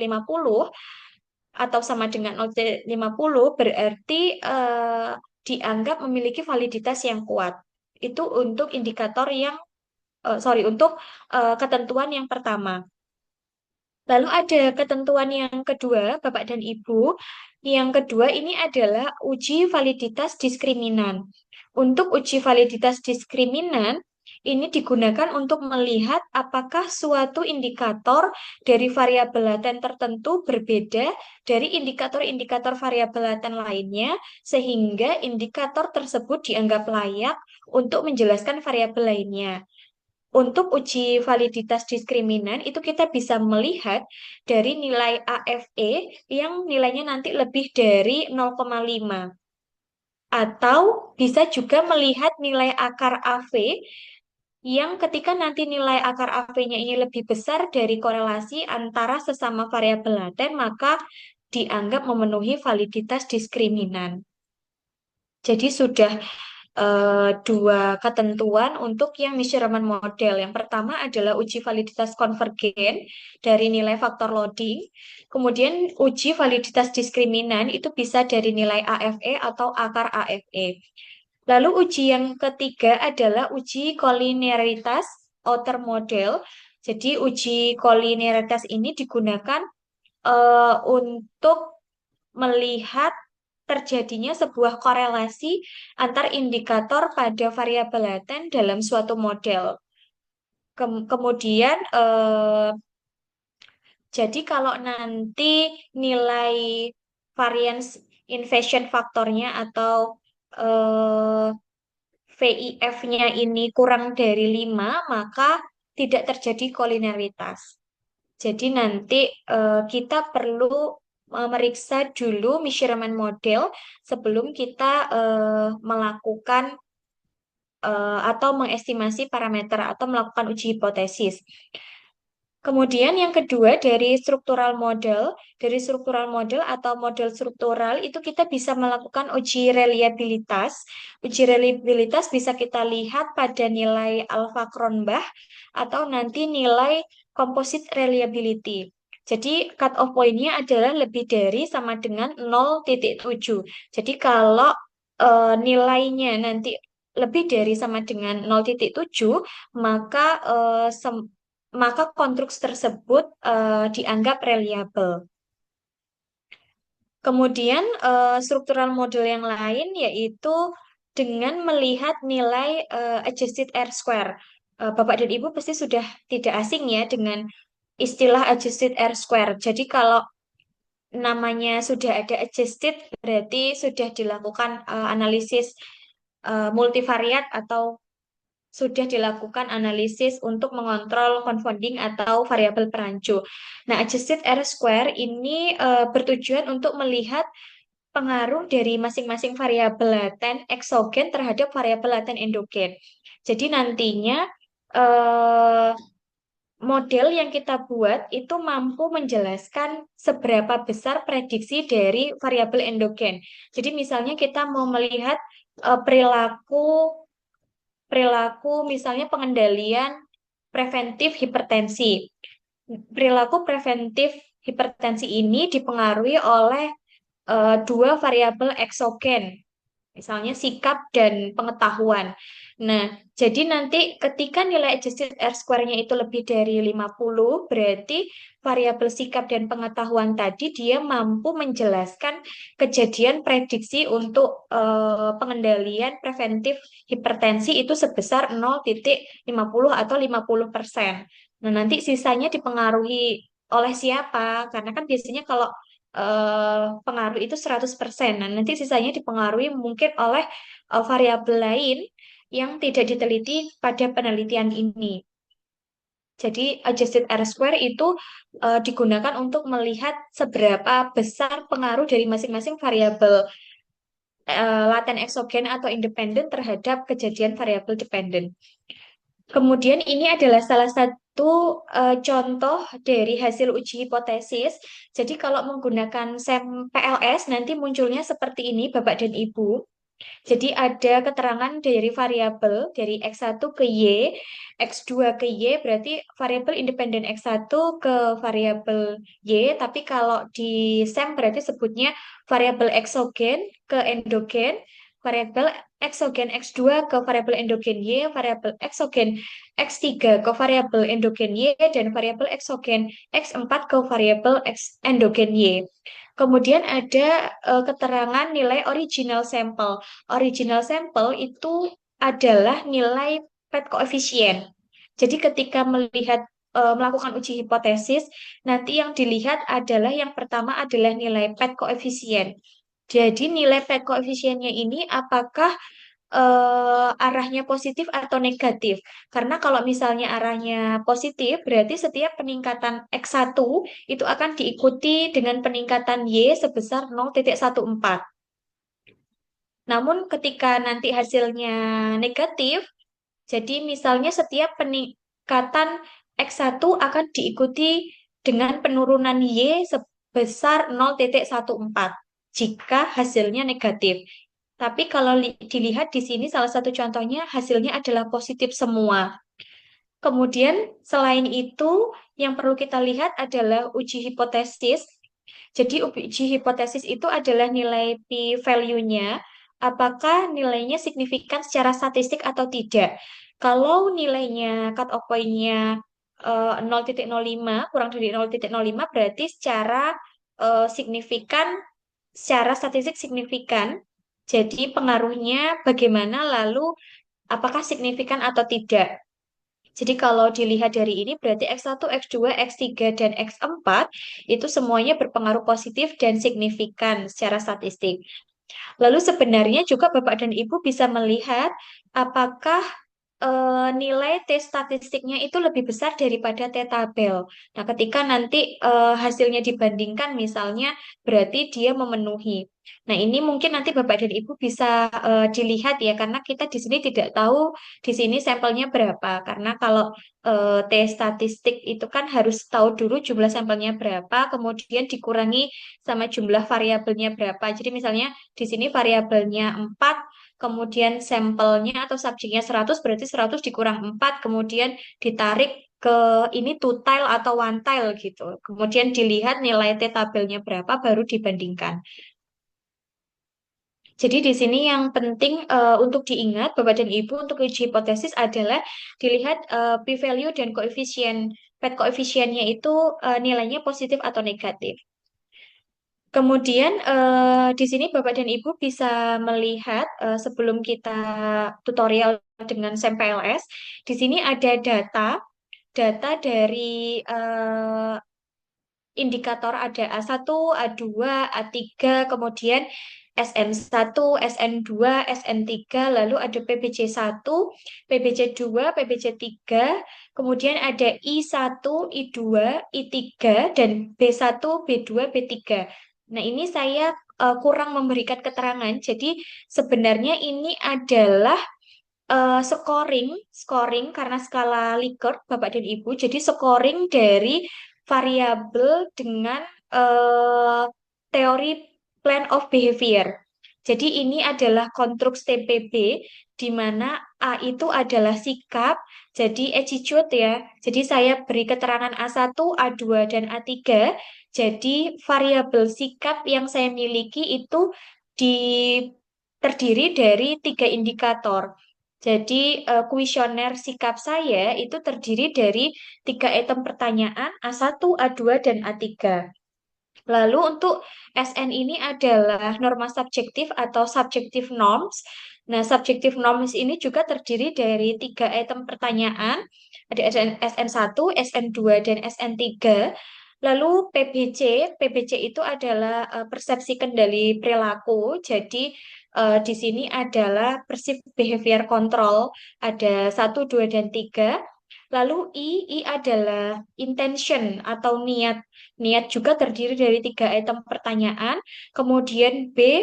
atau sama dengan 0,50 berarti dianggap memiliki validitas yang kuat. Itu untuk indikator yang untuk ketentuan yang pertama. Lalu ada ketentuan yang kedua, Bapak dan Ibu. Yang kedua ini adalah uji validitas diskriminan. Untuk uji validitas diskriminan, ini digunakan untuk melihat apakah suatu indikator dari variabel laten tertentu berbeda dari indikator-indikator variabel laten lainnya, sehingga indikator tersebut dianggap layak untuk menjelaskan variabel lainnya. Untuk uji validitas diskriminan itu kita bisa melihat dari nilai AFE yang nilainya nanti lebih dari 0,5. Atau bisa juga melihat nilai akar AV yang ketika nanti nilai akar AV-nya ini lebih besar dari korelasi antara sesama variabel laten, maka dianggap memenuhi validitas diskriminan. Jadi sudah 2 ketentuan untuk yang measurement model. Yang pertama adalah uji validitas konvergen dari nilai faktor loading. Kemudian uji validitas diskriminan itu bisa dari nilai AFE atau akar AFE. Lalu uji yang ketiga adalah uji kolineritas outer model. Jadi uji kolinearitas ini digunakan untuk melihat terjadinya sebuah korelasi antar indikator pada variabel laten dalam suatu model. Kemudian, jadi kalau nanti nilai variance inversion faktornya atau eh, VIF-nya ini kurang dari 5, maka tidak terjadi kolineritas. Jadi nanti kita perlu memeriksa dulu measurement model sebelum kita melakukan atau mengestimasi parameter atau melakukan uji hipotesis. Kemudian yang kedua dari struktural model atau model struktural itu kita bisa melakukan uji reliabilitas. Uji reliabilitas bisa kita lihat pada nilai alpha Cronbach atau nanti nilai composite reliability. Jadi cut-off point-nya adalah lebih dari sama dengan 0,7. Jadi kalau nilainya nanti lebih dari sama dengan 0,7, maka konstruksi tersebut dianggap reliable. Kemudian struktural model yang lain yaitu dengan melihat nilai adjusted R square. Bapak dan Ibu pasti sudah tidak asing ya dengan istilah adjusted R square. Jadi kalau namanya sudah ada adjusted berarti sudah dilakukan analisis multivariat atau sudah dilakukan analisis untuk mengontrol confounding atau variabel perancu. Nah, adjusted R square ini bertujuan untuk melihat pengaruh dari masing-masing variabel laten eksogen terhadap variabel laten endogen. Jadi nantinya eh, model yang kita buat itu mampu menjelaskan seberapa besar prediksi dari variabel endogen. Jadi misalnya kita mau melihat perilaku perilaku misalnya pengendalian preventif hipertensi. Perilaku preventif hipertensi ini dipengaruhi oleh dua variabel eksogen, misalnya sikap dan pengetahuan. Nah, jadi nanti ketika nilai adjusted R square-nya itu lebih dari 50, berarti variabel sikap dan pengetahuan tadi dia mampu menjelaskan kejadian prediksi untuk pengendalian preventif hipertensi itu sebesar 0,50 atau 50%. Nah, nanti sisanya dipengaruhi oleh siapa? Karena kan biasanya kalau pengaruh itu 100%. Nah, nanti sisanya dipengaruhi mungkin oleh variabel lain yang tidak diteliti pada penelitian ini. Jadi adjusted R square itu digunakan untuk melihat seberapa besar pengaruh dari masing-masing variabel laten eksogen atau independen terhadap kejadian variabel dependen. Kemudian ini adalah salah satu contoh dari hasil uji hipotesis. Jadi kalau menggunakan SEM PLS nanti munculnya seperti ini Bapak dan Ibu. Jadi ada keterangan dari variabel dari X1 ke Y, X2 ke Y, berarti variabel independen X1 ke variabel Y, tapi kalau di SEM berarti sebutnya variabel eksogen ke endogen, variabel eksogen X2 ke variabel endogen Y, variabel eksogen X3 ke variabel endogen Y, dan variabel eksogen X4 ke variabel endogen Y. Kemudian ada keterangan nilai original sampel. Original sampel itu adalah nilai PET koefisien. Jadi ketika melakukan uji hipotesis, nanti yang dilihat adalah yang pertama adalah nilai PET koefisien. Jadi nilai PET koefisiennya ini apakah arahnya positif atau negatif. Karena kalau misalnya arahnya positif, berarti setiap peningkatan X1 itu akan diikuti dengan peningkatan Y sebesar 0,14. Namun ketika nanti hasilnya negatif, jadi misalnya setiap peningkatan X1 akan diikuti dengan penurunan Y sebesar 0,14 jika hasilnya negatif. Tapi kalau dilihat di sini salah satu contohnya hasilnya adalah positif semua. Kemudian selain itu yang perlu kita lihat adalah uji hipotesis. Jadi uji hipotesis itu adalah nilai p-value-nya, apakah nilainya signifikan secara statistik atau tidak. Kalau nilainya cut-off point-nya 0,05 kurang dari 0,05 berarti signifikan, secara statistik signifikan. Jadi pengaruhnya bagaimana, lalu apakah signifikan atau tidak. Jadi kalau dilihat dari ini berarti X1, X2, X3, dan X4 itu semuanya berpengaruh positif dan signifikan secara statistik. Lalu sebenarnya juga Bapak dan Ibu bisa melihat apakah nilai T statistiknya itu lebih besar daripada T tabel. Nah, ketika nanti hasilnya dibandingkan misalnya, berarti dia memenuhi. Nah, ini mungkin nanti Bapak dan Ibu bisa dilihat ya, karena kita di sini tidak tahu di sini sampelnya berapa. Karena kalau T statistik itu kan harus tahu dulu jumlah sampelnya berapa, kemudian dikurangi sama jumlah variabelnya berapa. Jadi misalnya di sini variabelnya 4, kemudian sampelnya atau subjeknya 100, berarti 100 dikurang 4, kemudian ditarik ke ini two tile atau one tile gitu. Kemudian dilihat nilai T tabelnya berapa, baru dibandingkan. Jadi di sini yang penting untuk diingat Bapak dan Ibu untuk uji hipotesis adalah dilihat p-value dan koefisien. Koefisiennya itu nilainya positif atau negatif. Kemudian di sini Bapak dan Ibu bisa melihat sebelum kita tutorial dengan SAMPLS, di sini ada data dari indikator, ada A1, A2, A3, kemudian SN1, SN2, SN3, lalu ada PBC1, PBC2, PBC3, kemudian ada I1, I2, I3, dan B1, B2, B3. Nah, ini saya kurang memberikan keterangan. Jadi sebenarnya ini adalah scoring karena skala Likert Bapak dan Ibu. Jadi scoring dari variabel dengan eh, teori plan of behavior. Jadi ini adalah konstruks TPB di mana A itu adalah sikap, jadi attitude ya. Jadi saya beri keterangan A1, A2, dan A3. Jadi variabel sikap yang saya miliki itu di terdiri dari 3 indikator. Jadi kuesioner sikap saya itu terdiri dari 3 item pertanyaan A1, A2, dan A3. Lalu untuk SN ini adalah norma subjektif atau subjective norms. Nah, subjective norms ini juga terdiri dari 3 item pertanyaan. Ada SN1, SN2, dan SN3. Lalu PBC itu adalah persepsi kendali perilaku. Jadi di sini adalah perceived behavior control. Ada 1, 2, dan 3. Lalu I adalah intention atau niat. Niat juga terdiri dari 3 item pertanyaan. Kemudian B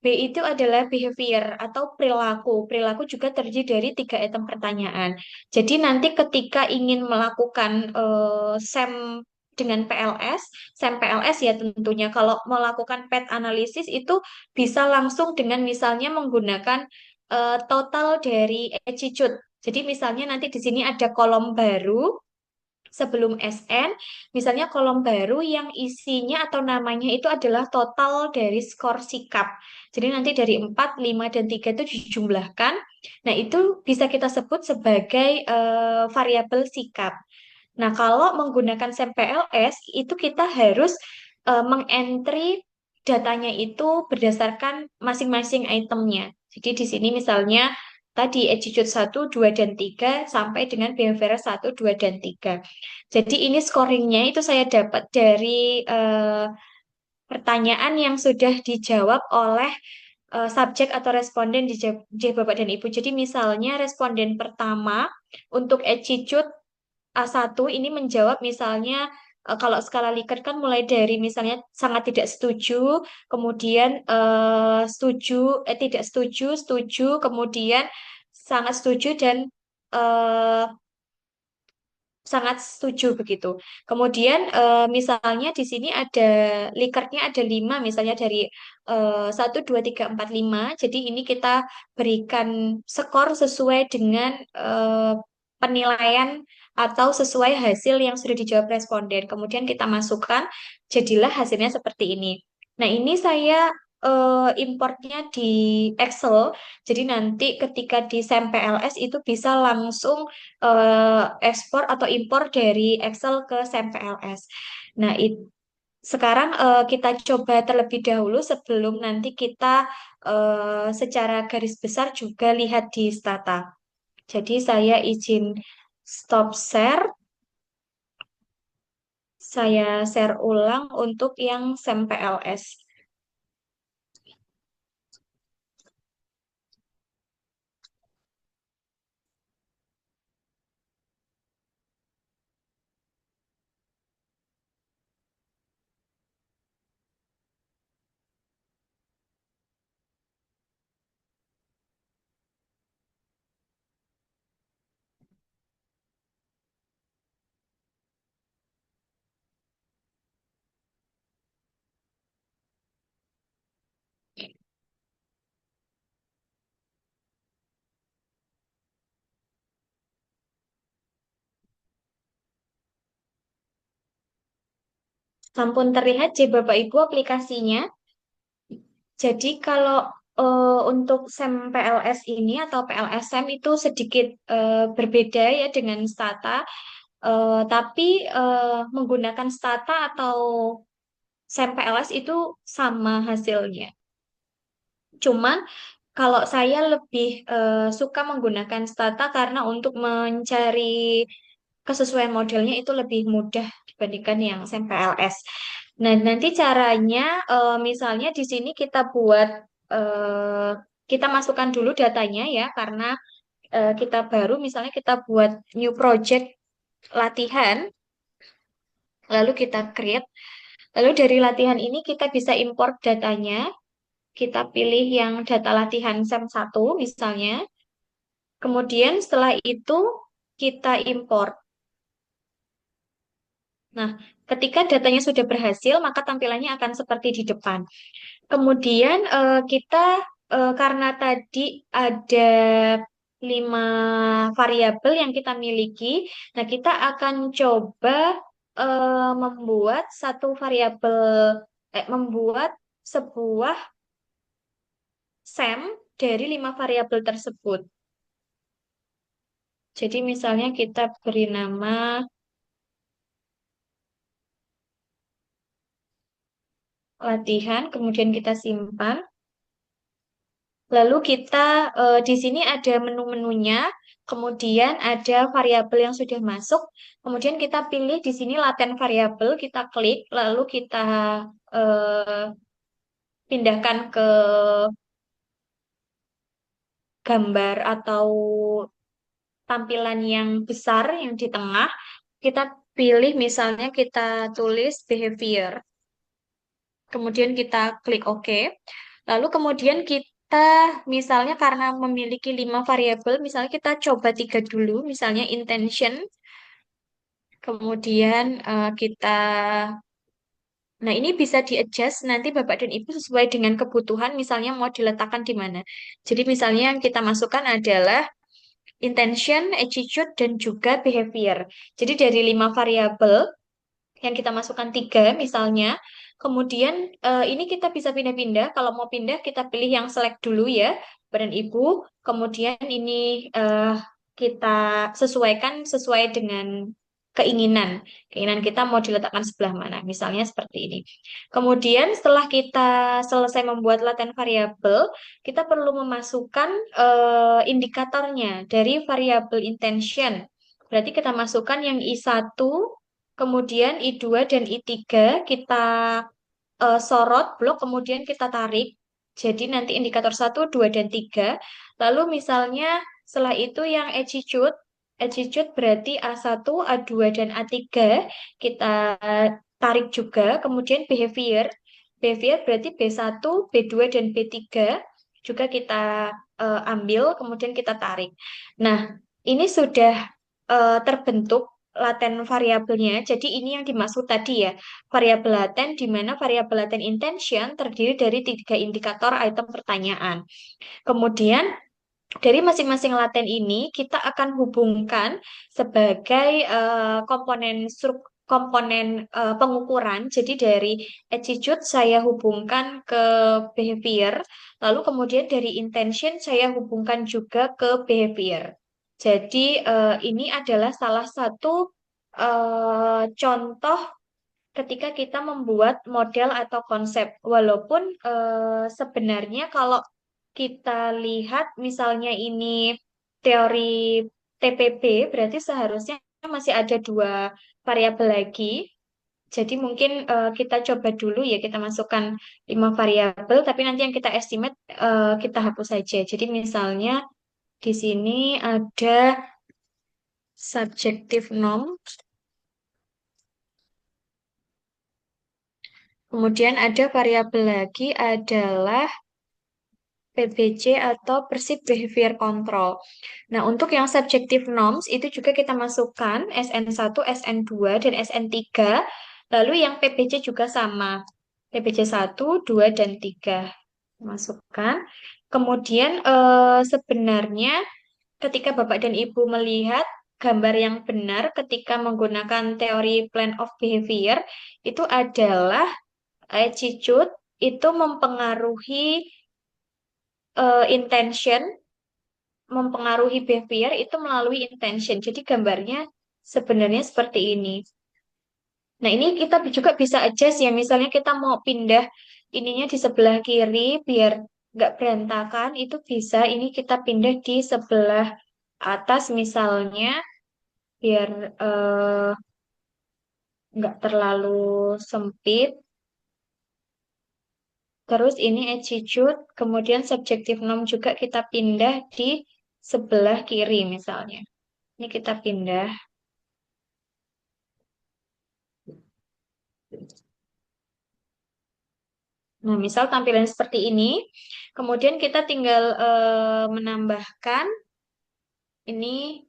itu adalah behavior atau perilaku. Perilaku juga terdiri dari 3 item pertanyaan. Jadi nanti ketika ingin melakukan SEM dengan PLS, SEM PLS ya tentunya kalau melakukan PET analisis itu bisa langsung dengan misalnya menggunakan total dari attitude. Jadi misalnya nanti di sini ada kolom baru sebelum SN, misalnya kolom baru yang isinya atau namanya itu adalah total dari skor sikap. Jadi nanti dari 4, 5, dan 3 itu dijumlahkan. Nah, itu bisa kita sebut sebagai variabel sikap. Nah, kalau menggunakan SAMPLS, itu kita harus mengentry datanya itu berdasarkan masing-masing itemnya. Jadi di sini misalnya tadi attitude 1, 2, dan 3 sampai dengan behavior 1, 2, dan 3. Jadi ini scoringnya itu saya dapat dari pertanyaan yang sudah dijawab oleh subjek atau responden di Bapak dan Ibu. Jadi misalnya responden pertama untuk attitude A1 ini menjawab misalnya kalau skala Likert kan mulai dari misalnya sangat tidak setuju, kemudian tidak setuju, setuju, kemudian sangat setuju dan eh, sangat setuju begitu. Kemudian misalnya di sini ada Likertnya ada 5 misalnya dari 1, 2, 3, 4, 5. Jadi ini kita berikan skor sesuai dengan penilaian atau sesuai hasil yang sudah dijawab responden. Kemudian kita masukkan, jadilah hasilnya seperti ini. Nah, ini saya importnya di Excel. Jadi nanti ketika di SEM PLS itu bisa langsung ekspor atau impor dari Excel ke SEM PLS. Nah, sekarang kita coba terlebih dahulu sebelum nanti kita secara garis besar juga lihat di Stata. Jadi saya izin stop share, saya share ulang untuk yang SEM PLS. Sampun terlihat ya Bapak Ibu aplikasinya. Jadi kalau untuk SEM PLS ini atau PLSM itu sedikit berbeda ya dengan Stata. Tapi menggunakan Stata atau SEM PLS itu sama hasilnya. Cuman kalau saya lebih suka menggunakan Stata karena untuk mencari kesesuaian modelnya itu lebih mudah dibandingkan yang SEM PLS. Nah, nanti caranya misalnya di sini kita buat eh, kita masukkan dulu datanya ya karena kita baru misalnya kita buat new project latihan lalu kita create. Lalu dari latihan ini kita bisa import datanya. Kita pilih yang data latihan SEM 1 misalnya. Kemudian setelah itu kita import. Nah, ketika datanya sudah berhasil, maka tampilannya akan seperti di depan. Kemudian kita karena tadi ada 5 variabel yang kita miliki, nah kita akan coba membuat satu variabel, membuat sebuah SEM dari 5 variabel tersebut. Jadi misalnya kita beri nama latihan, kemudian kita simpan. Lalu kita di sini ada menu-menunya, kemudian ada variabel yang sudah masuk, kemudian kita pilih di sini laten variabel, kita klik, lalu kita eh, pindahkan ke gambar atau tampilan yang besar yang di tengah. Kita pilih misalnya kita tulis behavior, kemudian kita klik OK. Lalu kemudian kita misalnya karena memiliki 5 variabel, misalnya kita coba 3 dulu, misalnya intention, kemudian kita, nah ini bisa di-adjust nanti Bapak dan Ibu sesuai dengan kebutuhan, misalnya mau diletakkan di mana. Jadi misalnya yang kita masukkan adalah intention, attitude, dan juga behavior. Jadi dari 5 variabel, yang kita masukkan 3 misalnya. Kemudian ini kita bisa pindah-pindah. Kalau mau pindah kita pilih yang select dulu ya, Bapak dan Ibu. Kemudian ini kita sesuaikan sesuai dengan keinginan. Keinginan kita mau diletakkan sebelah mana. Misalnya seperti ini. Kemudian setelah kita selesai membuat latihan variabel, kita perlu memasukkan indikatornya dari variabel intention. Berarti kita masukkan yang I1, kemudian I2 dan I3 kita sorot blok, kemudian kita tarik. Jadi nanti indikator 1, 2, dan 3. Lalu misalnya setelah itu yang attitude, attitude berarti A1, A2, dan A3 kita tarik juga. Kemudian behavior, behavior berarti B1, B2, dan B3 juga kita ambil, kemudian kita tarik. Nah, ini sudah terbentuk laten variabelnya. Jadi ini yang dimaksud tadi ya, variabel laten di mana variabel laten intention terdiri dari 3 indikator item pertanyaan. Kemudian dari masing-masing laten ini kita akan hubungkan sebagai komponen komponen pengukuran. Jadi dari attitude saya hubungkan ke behavior, lalu kemudian dari intention saya hubungkan juga ke behavior. Jadi ini adalah salah satu contoh ketika kita membuat model atau konsep. Walaupun sebenarnya kalau kita lihat misalnya ini teori TPB, berarti seharusnya masih ada dua variabel lagi. Jadi mungkin kita coba dulu ya, kita masukkan 5 variabel, tapi nanti yang kita estimate kita hapus saja. Jadi misalnya di sini ada subjective norm, kemudian ada variabel lagi adalah PBC atau Perceived Behavior Control. Nah, untuk yang subjective norms itu juga kita masukkan SN1, SN2, dan SN3. Lalu yang PBC juga sama. PBC 1, 2, dan 3. Masukkan. Kemudian sebenarnya ketika Bapak dan Ibu melihat gambar yang benar ketika menggunakan teori plan of behavior itu adalah attitude itu mempengaruhi intention, mempengaruhi behavior itu melalui intention. Jadi gambarnya sebenarnya seperti ini. Nah, ini kita juga bisa adjust ya. Misalnya kita mau pindah ininya di sebelah kiri biar nggak berantakan, itu bisa. Ini kita pindah di sebelah atas misalnya biar nggak terlalu sempit. Terus ini attitude, kemudian subjective norm juga kita pindah di sebelah kiri misalnya. Ini kita pindah. Nah, misal tampilan seperti ini. Kemudian kita tinggal menambahkan ini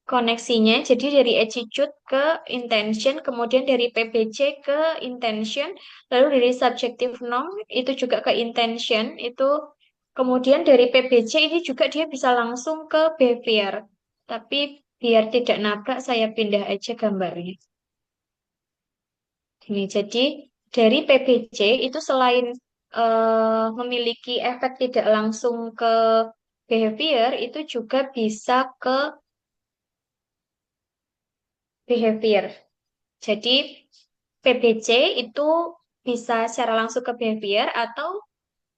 koneksinya. Jadi dari attitude ke intention, kemudian dari PBC ke intention, lalu dari subjective norm itu juga ke intention, itu kemudian dari PBC ini juga dia bisa langsung ke behavior. Tapi biar tidak nabrak, saya pindah aja gambarnya. Ini jadi dari PBC itu selain memiliki efek tidak langsung ke behavior, itu juga bisa ke behavior. Jadi PBC itu bisa secara langsung ke behavior atau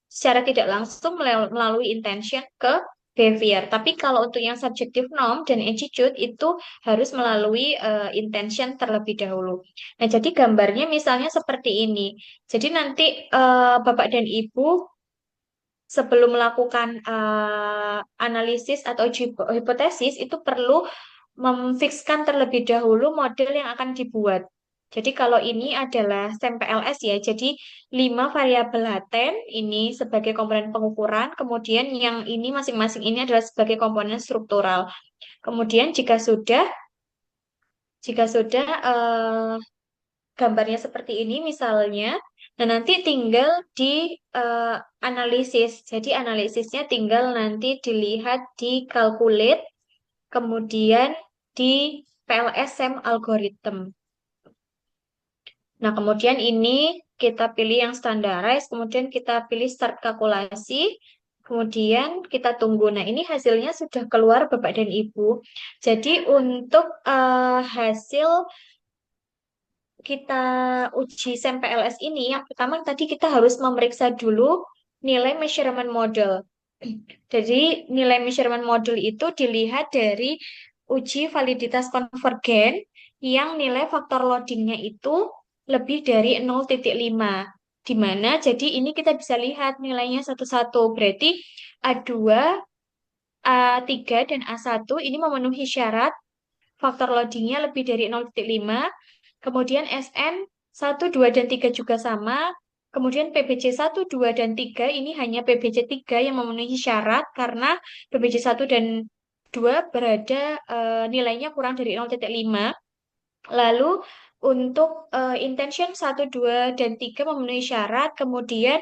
secara tidak langsung melalui intention ke behavior. Tapi kalau untuk yang subjective norm dan attitude itu harus melalui intention terlebih dahulu. Nah, jadi gambarnya misalnya seperti ini. Jadi nanti Bapak dan Ibu sebelum melakukan analisis atau hipotesis itu perlu memfikskan terlebih dahulu model yang akan dibuat. Jadi kalau ini adalah SAM-PLS ya, jadi 5 variabel laten ini sebagai komponen pengukuran, kemudian yang ini masing-masing ini adalah sebagai komponen struktural. Kemudian jika sudah gambarnya seperti ini misalnya, nah nanti tinggal di analisis. Jadi analisisnya tinggal nanti dilihat di calculate, kemudian di PLSM algorithm. Nah, kemudian ini kita pilih yang standarized, kemudian kita pilih start kalkulasi, kemudian kita tunggu. Nah, ini hasilnya sudah keluar Bapak dan Ibu. Jadi untuk hasil kita uji SAM-PLS ini, yang pertama tadi kita harus memeriksa dulu nilai measurement model. Jadi nilai measurement model itu dilihat dari uji validitas konvergen yang nilai faktor loadingnya itu lebih dari 0,5. Di mana jadi ini kita bisa lihat nilainya satu-satu. Berarti A2, A3, dan A1 ini memenuhi syarat faktor loadingnya lebih dari 0,5. Kemudian SN 1, 2, dan 3 juga sama. Kemudian PBC 1, 2, dan 3 ini hanya PBC 3 yang memenuhi syarat karena PBC 1 dan 2 berada nilainya kurang dari 0,5. Lalu untuk intention 1, 2, dan 3 memenuhi syarat. Kemudian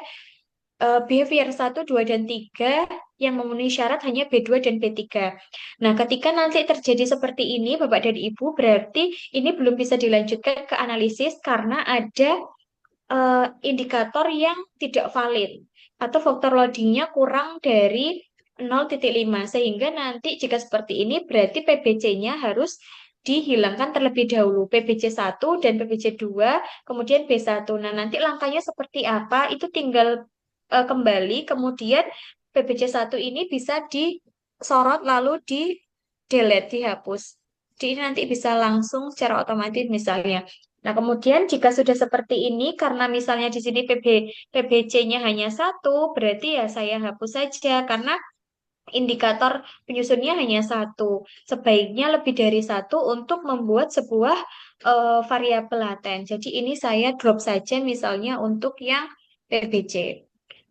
behavior 1, 2, dan 3 yang memenuhi syarat hanya B2 dan B3. Nah, ketika nanti terjadi seperti ini, Bapak dan Ibu, berarti ini belum bisa dilanjutkan ke analisis karena ada indikator yang tidak valid atau faktor loadingnya kurang dari 0,5 sehingga nanti jika seperti ini berarti PBC-nya harus dihilangkan terlebih dahulu PBC 1 dan PBC 2 kemudian B1. Nah, nanti langkahnya seperti apa itu tinggal kembali kemudian PBC 1 ini bisa disorot lalu di delete dihapus. Jadi nanti bisa langsung secara otomatis misalnya. Nah, kemudian jika sudah seperti ini, karena misalnya di sini PBC-nya hanya satu, berarti ya saya hapus saja, karena indikator penyusunnya hanya satu. Sebaiknya lebih dari satu untuk membuat sebuah variabel laten. Jadi ini saya drop saja misalnya untuk yang PBC.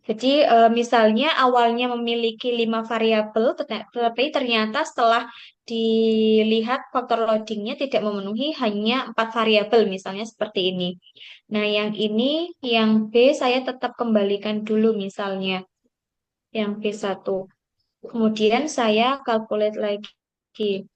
Jadi misalnya awalnya memiliki 5 variabel, tetapi ternyata setelah dilihat faktor loadingnya tidak memenuhi hanya 4 variabel, misalnya seperti ini. Nah, yang ini, yang B saya tetap kembalikan dulu misalnya, yang B1. Kemudian saya calculate lagi.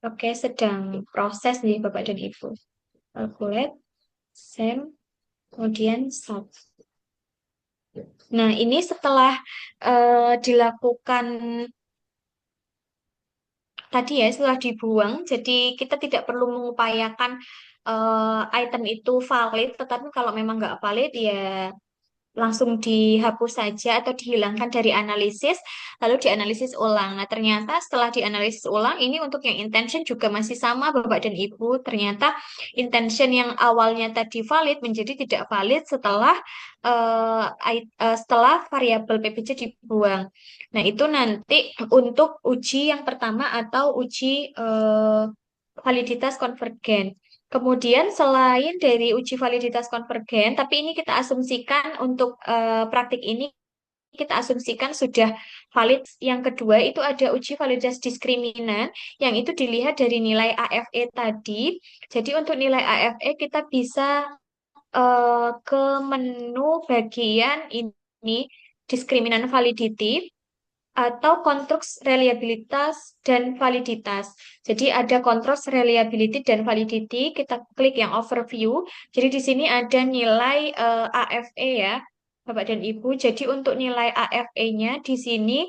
Oke, sedang proses nih Bapak dan Ibu. Calculate, same, kemudian sub. Nah, ini setelah dilakukan tadi ya, setelah dibuang, jadi kita tidak perlu mengupayakan item itu valid, tetapi kalau memang nggak valid ya langsung dihapus saja atau dihilangkan dari analisis, lalu dianalisis ulang. Nah, ternyata setelah dianalisis ulang, ini untuk yang intention juga masih sama, Bapak dan Ibu. Ternyata intention yang awalnya tadi valid menjadi tidak valid setelah variabel PPC dibuang. Nah, itu nanti untuk uji yang pertama atau uji validitas konvergen. Kemudian selain dari uji validitas konvergen, tapi ini kita asumsikan untuk praktik ini kita asumsikan sudah valid. Yang kedua itu ada uji validitas diskriminan yang itu dilihat dari nilai AFE tadi. Jadi untuk nilai AFE kita bisa ke menu bagian ini diskriminan validity atau konstruks reliabilitas dan validitas. Jadi ada konstruks reliability dan validity, kita klik yang overview. Jadi di sini ada nilai AFE ya, Bapak dan Ibu. Jadi untuk nilai AFE-nya di sini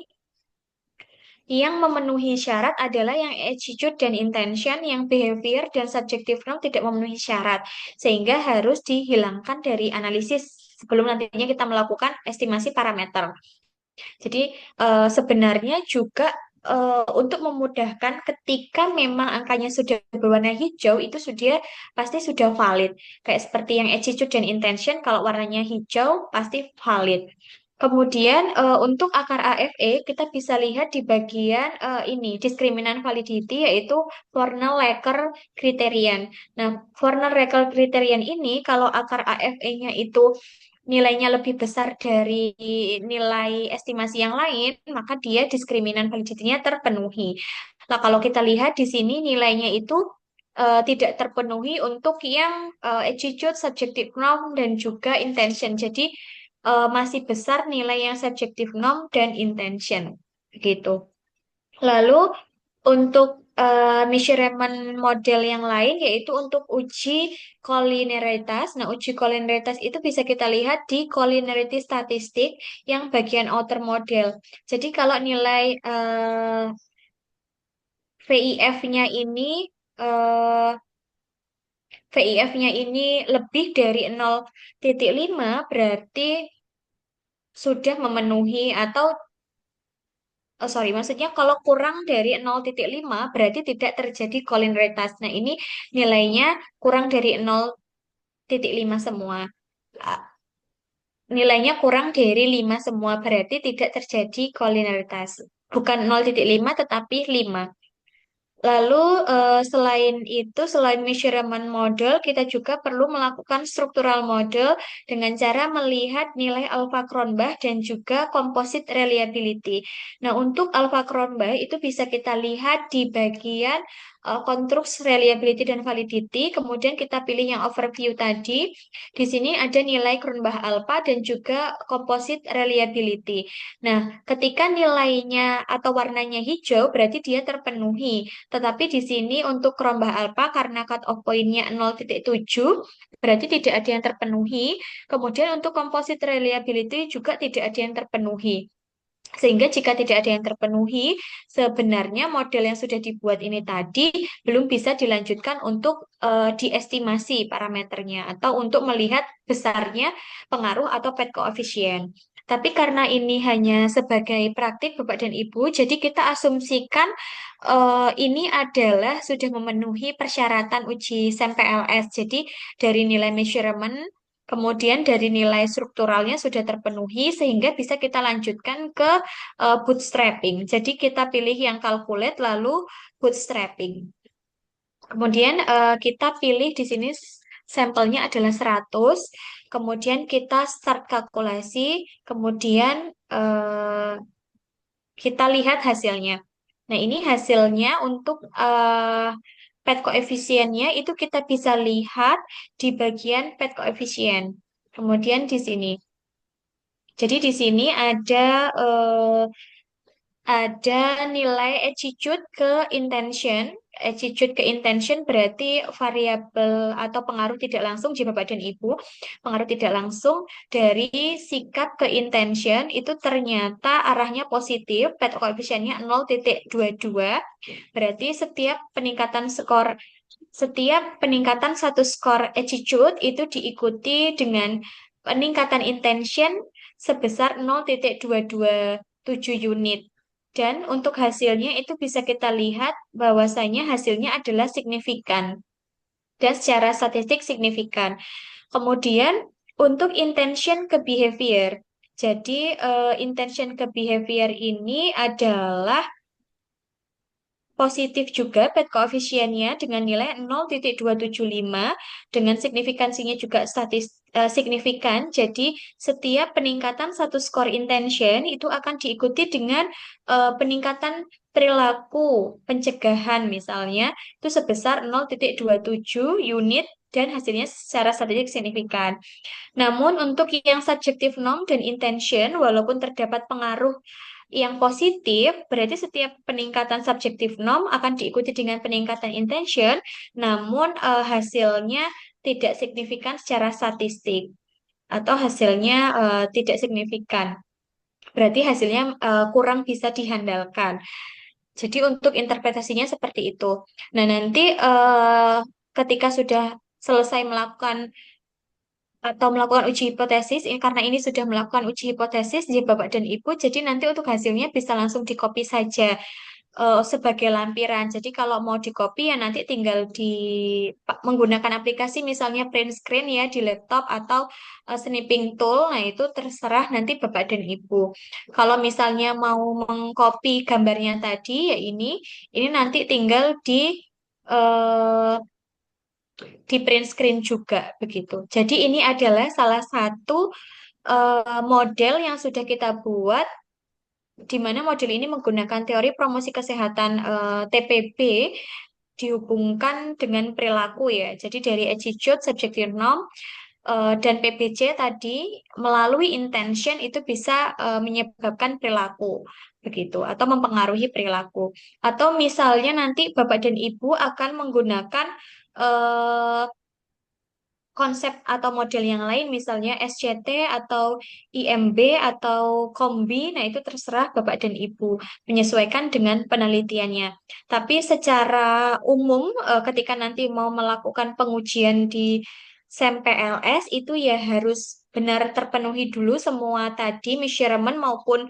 yang memenuhi syarat adalah yang attitude dan intention, yang behavior dan subjective norm tidak memenuhi syarat, sehingga harus dihilangkan dari analisis sebelum nantinya kita melakukan estimasi parameter. Jadi sebenarnya juga untuk memudahkan ketika memang angkanya sudah berwarna hijau itu sudah pasti sudah valid. Kayak seperti yang attitude dan intention kalau warnanya hijau pasti valid. Kemudian untuk akar AFE kita bisa lihat di bagian ini diskriminan validity yaitu Fornell-Laker criterion. Nah, Fornell-Laker criterion ini kalau akar AFE-nya itu nilainya lebih besar dari nilai estimasi yang lain, maka dia diskriminan validity-nya terpenuhi. Nah, kalau kita lihat di sini nilainya itu tidak terpenuhi untuk yang attitude, subjective norm, dan juga intention. Jadi masih besar nilai yang subjective norm dan intention. Gitu. Lalu untuk measurement model yang lain yaitu untuk uji kolineritas. Nah, uji kolineritas itu bisa kita lihat di kolineritas statistik yang bagian outer model. Jadi kalau nilai VIF-nya ini eh, VIF-nya ini lebih dari 0,5 berarti sudah memenuhi atau sorry, maksudnya kalau kurang dari 0,5 berarti tidak terjadi kolineritas. Nah, ini nilainya kurang dari 0,5 semua. Ah, Nilainya kurang dari 5 semua berarti tidak terjadi kolineritas. Bukan 0,5 tetapi 5. Lalu selain itu, selain measurement model, kita juga perlu melakukan structural model dengan cara melihat nilai alpha Cronbach dan juga composite reliability. Nah, untuk alpha Cronbach itu bisa kita lihat di bagian construct reliability dan validity. Kemudian kita pilih yang overview tadi. Di sini ada nilai Cronbach alpha dan juga composite reliability. Nah, ketika nilainya atau warnanya hijau, berarti dia terpenuhi. Tetapi di sini untuk Rombah Alpha karena cut off point-nya 0,7 berarti tidak ada yang terpenuhi. Kemudian untuk composite reliability juga tidak ada yang terpenuhi. Sehingga jika tidak ada yang terpenuhi, sebenarnya model yang sudah dibuat ini tadi belum bisa dilanjutkan untuk diestimasi parameternya atau untuk melihat besarnya pengaruh atau pet coefficient. Tapi karena ini hanya sebagai praktik Bapak dan Ibu, jadi kita asumsikan ini adalah sudah memenuhi persyaratan uji SEM PLS. Jadi dari nilai measurement kemudian dari nilai strukturalnya sudah terpenuhi sehingga bisa kita lanjutkan ke bootstrapping. Jadi kita pilih yang calculate lalu bootstrapping. Kemudian kita pilih di sini sampelnya adalah 100. Kemudian kita start kalkulasi, kemudian kita lihat hasilnya. Nah, ini hasilnya untuk pet koefisiennya itu kita bisa lihat di bagian pet koefisien. Kemudian di sini. Jadi di sini ada nilai attitude ke intention. Attitude ke intention berarti variabel atau pengaruh tidak langsung jika Bapak dan Ibu. Pengaruh tidak langsung dari sikap ke intention itu ternyata arahnya positif. Pet koefisiennya 0,22. Berarti setiap peningkatan satu skor attitude itu diikuti dengan peningkatan intention sebesar 0,227 unit. Dan untuk hasilnya itu bisa kita lihat bahwasanya hasilnya adalah signifikan dan secara statistik signifikan. Kemudian untuk intention ke behavior. Jadi intention ke behavior ini adalah positif juga pet koefisiennya dengan nilai 0,275 dengan signifikansinya juga signifikan. Jadi setiap peningkatan satu skor intention itu akan diikuti dengan peningkatan perilaku pencegahan misalnya itu sebesar 0,27 unit dan hasilnya secara statistik signifikan. Namun untuk yang subjective norm dan intention, walaupun terdapat pengaruh yang positif, berarti setiap peningkatan subjective norm akan diikuti dengan peningkatan intention, namun hasilnya tidak signifikan secara statistik atau hasilnya tidak signifikan. Berarti hasilnya kurang bisa dihandalkan. Jadi untuk interpretasinya seperti itu. Nah, nanti ketika sudah selesai melakukan atau melakukan uji hipotesis, ini karena ini sudah melakukan uji hipotesis di Bapak dan Ibu, jadi nanti untuk hasilnya bisa langsung di-copy saja sebagai lampiran. Jadi kalau mau di-copy ya nanti tinggal menggunakan aplikasi misalnya print screen ya di laptop atau snipping tool, nah itu terserah nanti Bapak dan Ibu. Kalau misalnya mau mengcopy gambarnya tadi ya ini nanti tinggal eh, di print screen juga begitu. Jadi ini adalah salah satu model yang sudah kita buat di mana model ini menggunakan teori promosi kesehatan TPB dihubungkan dengan perilaku ya. Jadi dari attitude, subjective norm, dan PPC tadi melalui intention itu bisa menyebabkan perilaku begitu atau mempengaruhi perilaku. Atau misalnya nanti Bapak dan Ibu akan menggunakan eh, konsep atau model yang lain, misalnya SCT atau IMB atau Kombi, nah itu terserah Bapak dan Ibu, menyesuaikan dengan penelitiannya. Tapi secara umum, ketika nanti mau melakukan pengujian di SEM PLS, itu ya harus benar terpenuhi dulu semua tadi, measurement maupun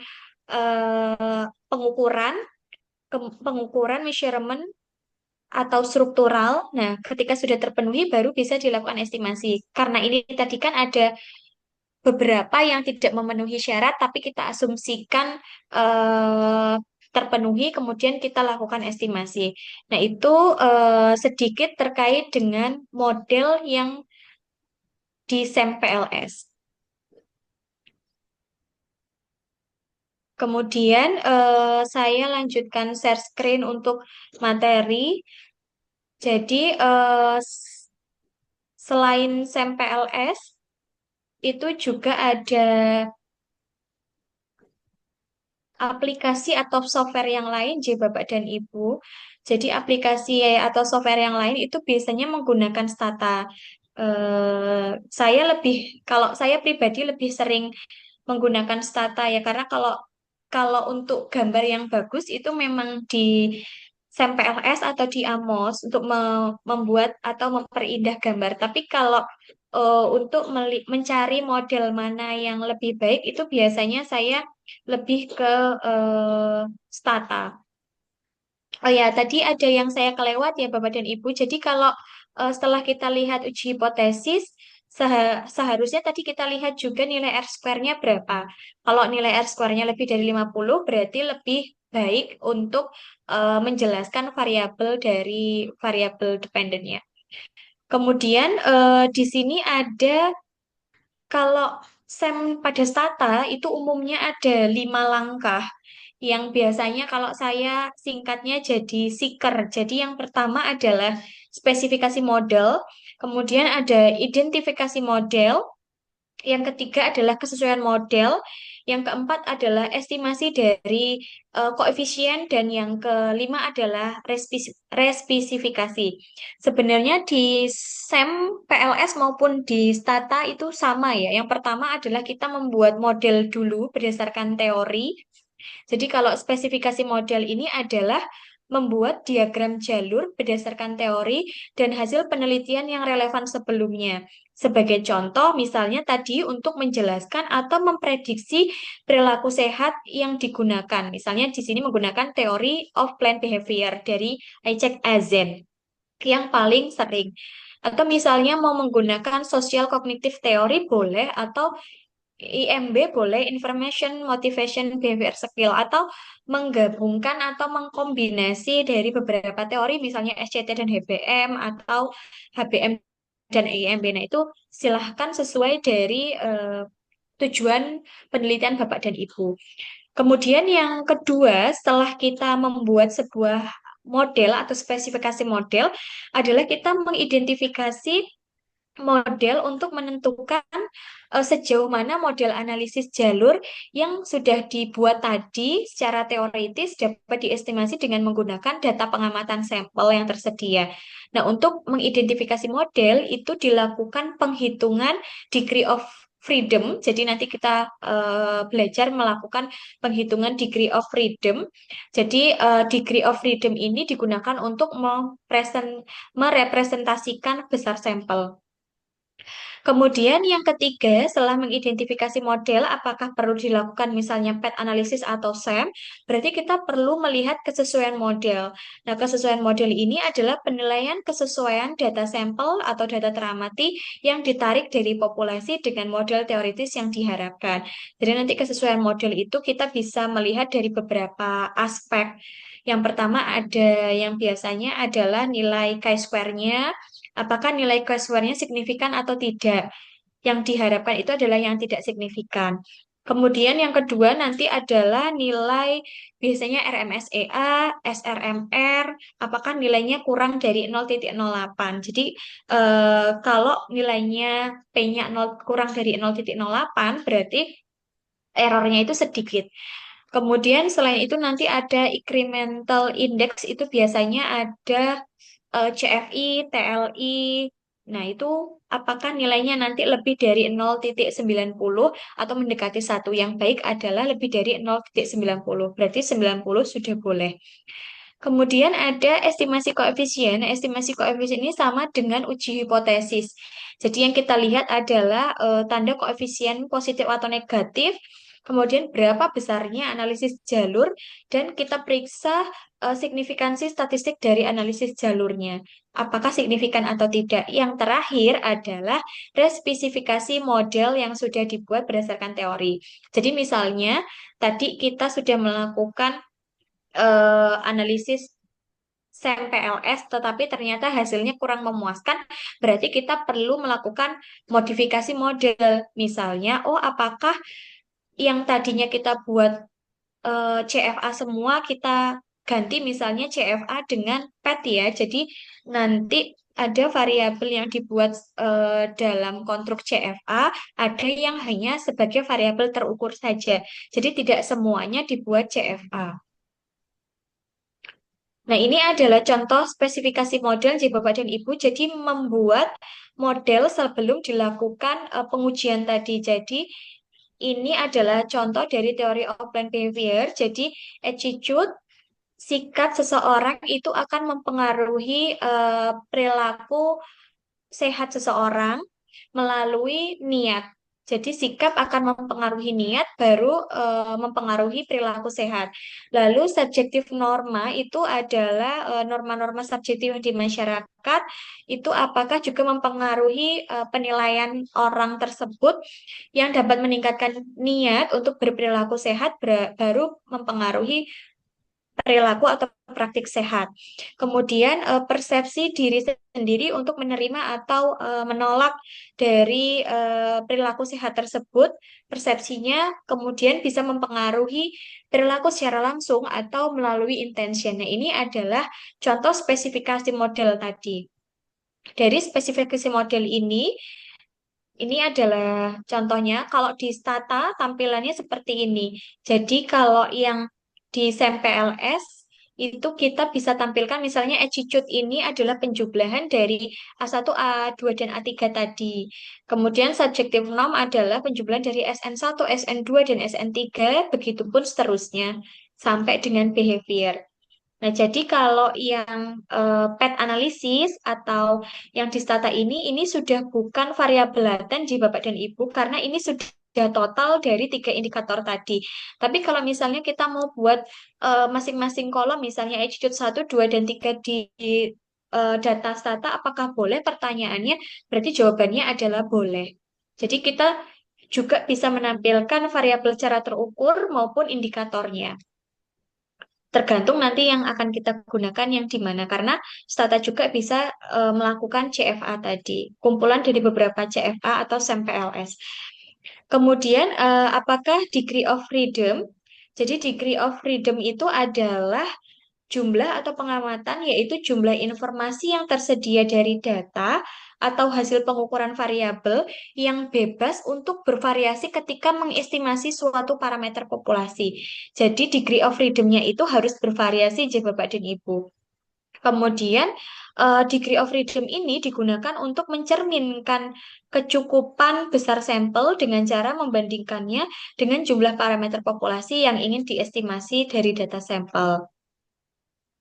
eh, pengukuran, pengukuran measurement atau struktural. Nah, ketika sudah terpenuhi baru bisa dilakukan estimasi. Karena ini tadi kan ada beberapa yang tidak memenuhi syarat, tapi kita asumsikan terpenuhi, kemudian kita lakukan estimasi. Nah, itu sedikit terkait dengan model yang di SEM PLS. Kemudian saya lanjutkan share screen untuk materi. Jadi selain SEM PLS itu juga ada aplikasi atau software yang lain, Bapak dan Ibu. Jadi aplikasi atau software yang lain itu biasanya menggunakan Stata. Kalau saya pribadi lebih sering menggunakan Stata ya, karena kalau kalau untuk gambar yang bagus itu memang di SAMPLS atau di Amos untuk membuat atau memperindah gambar. Tapi kalau untuk mencari model mana yang lebih baik itu biasanya saya lebih ke Stata. Oh ya, tadi ada yang saya kelewat ya Bapak dan Ibu. Jadi kalau setelah kita lihat uji hipotesis, seharusnya tadi kita lihat juga nilai R square-nya berapa. Kalau nilai R square-nya lebih dari 50, berarti lebih baik untuk menjelaskan variabel dari variabel dependennya. Kemudian di sini ada kalau SEM pada Stata itu umumnya ada 5 langkah yang biasanya kalau saya singkatnya jadi seeker. Jadi yang pertama adalah spesifikasi model, kemudian ada identifikasi model, yang ketiga adalah kesesuaian model, yang keempat adalah estimasi dari koefisien, dan yang kelima adalah respesifikasi. Sebenarnya di SEM, PLS maupun di Stata itu sama ya. Yang pertama adalah kita membuat model dulu berdasarkan teori. Jadi kalau spesifikasi model ini adalah membuat diagram jalur berdasarkan teori dan hasil penelitian yang relevan sebelumnya. Sebagai contoh, misalnya tadi untuk menjelaskan atau memprediksi perilaku sehat yang digunakan. Misalnya di sini menggunakan teori of planned behavior dari Isaac Azen yang paling sering. Atau misalnya mau menggunakan social cognitive theory boleh, atau IMB boleh, Information Motivation Behavior Skill, atau menggabungkan atau mengkombinasi dari beberapa teori, misalnya SCT dan HBM, atau HBM dan IMB. Nah, itu silahkan sesuai dari tujuan penelitian Bapak dan Ibu. Kemudian yang kedua, setelah kita membuat sebuah model atau spesifikasi model, adalah kita mengidentifikasi model untuk menentukan sejauh mana model analisis jalur yang sudah dibuat tadi secara teoritis dapat diestimasi dengan menggunakan data pengamatan sampel yang tersedia. Nah, untuk mengidentifikasi model itu dilakukan penghitungan degree of freedom. Jadi nanti kita belajar melakukan penghitungan degree of freedom. Jadi degree of freedom ini digunakan untuk merepresentasikan besar sampel. Kemudian yang ketiga, setelah mengidentifikasi model, apakah perlu dilakukan misalnya PET analisis atau SEM, berarti kita perlu melihat kesesuaian model. Nah, kesesuaian model ini adalah penilaian kesesuaian data sampel atau data teramati yang ditarik dari populasi dengan model teoritis yang diharapkan. Jadi nanti kesesuaian model itu kita bisa melihat dari beberapa aspek. Yang pertama ada yang biasanya adalah nilai chi-square-nya, apakah nilai kesesuaiannya signifikan atau tidak. Yang diharapkan itu adalah yang tidak signifikan. Kemudian yang kedua nanti adalah nilai biasanya RMSEA, SRMR, apakah nilainya kurang dari 0,08. Jadi kalau nilainya P-nya kurang dari 0,08 berarti errornya itu sedikit. Kemudian selain itu nanti ada incremental index, itu biasanya ada CFI, TLI. Nah, itu apakah nilainya nanti lebih dari 0,90 atau mendekati 1. Yang baik adalah lebih dari 0,90. Berarti 90 sudah boleh. Kemudian ada estimasi koefisien. Estimasi koefisien ini sama dengan uji hipotesis. Jadi yang kita lihat adalah tanda koefisien positif atau negatif, kemudian berapa besarnya analisis jalur, dan kita periksa signifikansi statistik dari analisis jalurnya. Apakah signifikan atau tidak. Yang terakhir adalah respesifikasi model yang sudah dibuat berdasarkan teori. Jadi misalnya tadi kita sudah melakukan analisis SEM PLS, tetapi ternyata hasilnya kurang memuaskan, berarti kita perlu melakukan modifikasi model. Misalnya, oh apakah yang tadinya kita buat CFA semua kita ganti misalnya CFA dengan PET ya. Jadi nanti ada variabel yang dibuat dalam konstruk CFA, ada yang hanya sebagai variabel terukur saja. Jadi tidak semuanya dibuat CFA. Nah, ini adalah contoh spesifikasi model J Bapak dan Ibu. Jadi membuat model sebelum dilakukan pengujian tadi. Jadi ini adalah contoh dari teori of planned behavior. Jadi attitude, sikap seseorang itu akan mempengaruhi perilaku sehat seseorang melalui niat. Jadi sikap akan mempengaruhi niat, baru mempengaruhi perilaku sehat. Lalu subjektif norma itu adalah norma-norma subjektif di masyarakat, itu apakah juga mempengaruhi penilaian orang tersebut yang dapat meningkatkan niat untuk berperilaku sehat, baru mempengaruhi perilaku atau praktik sehat. Kemudian persepsi diri sendiri untuk menerima atau menolak dari perilaku sehat tersebut, persepsinya kemudian bisa mempengaruhi perilaku secara langsung atau melalui intention. Nah, ini adalah contoh spesifikasi model tadi. Dari spesifikasi model ini adalah contohnya kalau di Stata tampilannya seperti ini. Jadi kalau yang di SEM PLS itu kita bisa tampilkan misalnya attitude ini adalah penjumlahan dari A1, A2, dan A3 tadi. Kemudian subjective norm adalah penjumlahan dari SN1, SN2, dan SN3, begitupun seterusnya sampai dengan behavior. Nah, jadi kalau yang PET analisis atau yang di Stata ini sudah bukan variabel laten di Bapak dan Ibu karena ini sudah total dari 3 indikator tadi. Tapi kalau misalnya kita mau buat masing-masing kolom, misalnya attitude 1, 2, dan 3 di data Stata, apakah boleh? Pertanyaannya berarti jawabannya adalah boleh. Jadi kita juga bisa menampilkan variabel secara terukur maupun indikatornya. Tergantung nanti yang akan kita gunakan yang di mana karena Stata juga bisa melakukan CFA tadi, kumpulan dari beberapa CFA atau SAMPLS. Kemudian apakah degree of freedom? Jadi degree of freedom itu adalah jumlah atau pengamatan yaitu jumlah informasi yang tersedia dari data atau hasil pengukuran variabel yang bebas untuk bervariasi ketika mengestimasi suatu parameter populasi. Jadi degree of freedom-nya itu harus bervariasi, jadi Bapak dan Ibu. Kemudian degree of freedom ini digunakan untuk mencerminkan kecukupan besar sampel dengan cara membandingkannya dengan jumlah parameter populasi yang ingin diestimasi dari data sampel.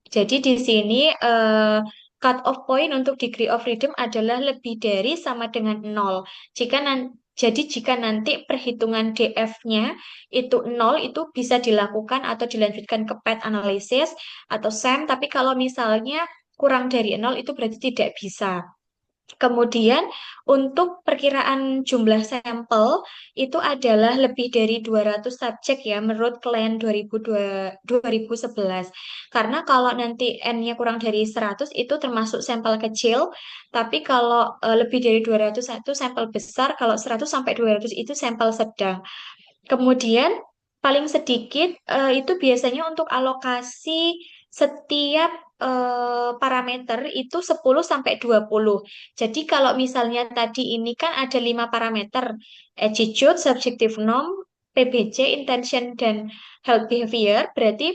Jadi di sini cut off point untuk degree of freedom adalah lebih dari sama dengan 0. Jadi jika nanti perhitungan DF-nya itu 0, itu bisa dilakukan atau dilanjutkan ke PET analysis atau SEM, tapi kalau misalnya kurang dari 0 itu berarti tidak bisa. Kemudian untuk perkiraan jumlah sampel itu adalah lebih dari 200 subjek ya menurut Klein 2011. Karena kalau nanti N-nya kurang dari 100 itu termasuk sampel kecil, tapi kalau lebih dari 200 itu sampel besar, kalau 100 sampai 200 itu sampel sedang. Kemudian paling sedikit itu biasanya untuk alokasi setiap parameter itu 10 sampai 20. Jadi kalau misalnya tadi ini kan ada 5 parameter, attitude, subjective norm, PBC, intention, dan health behavior, berarti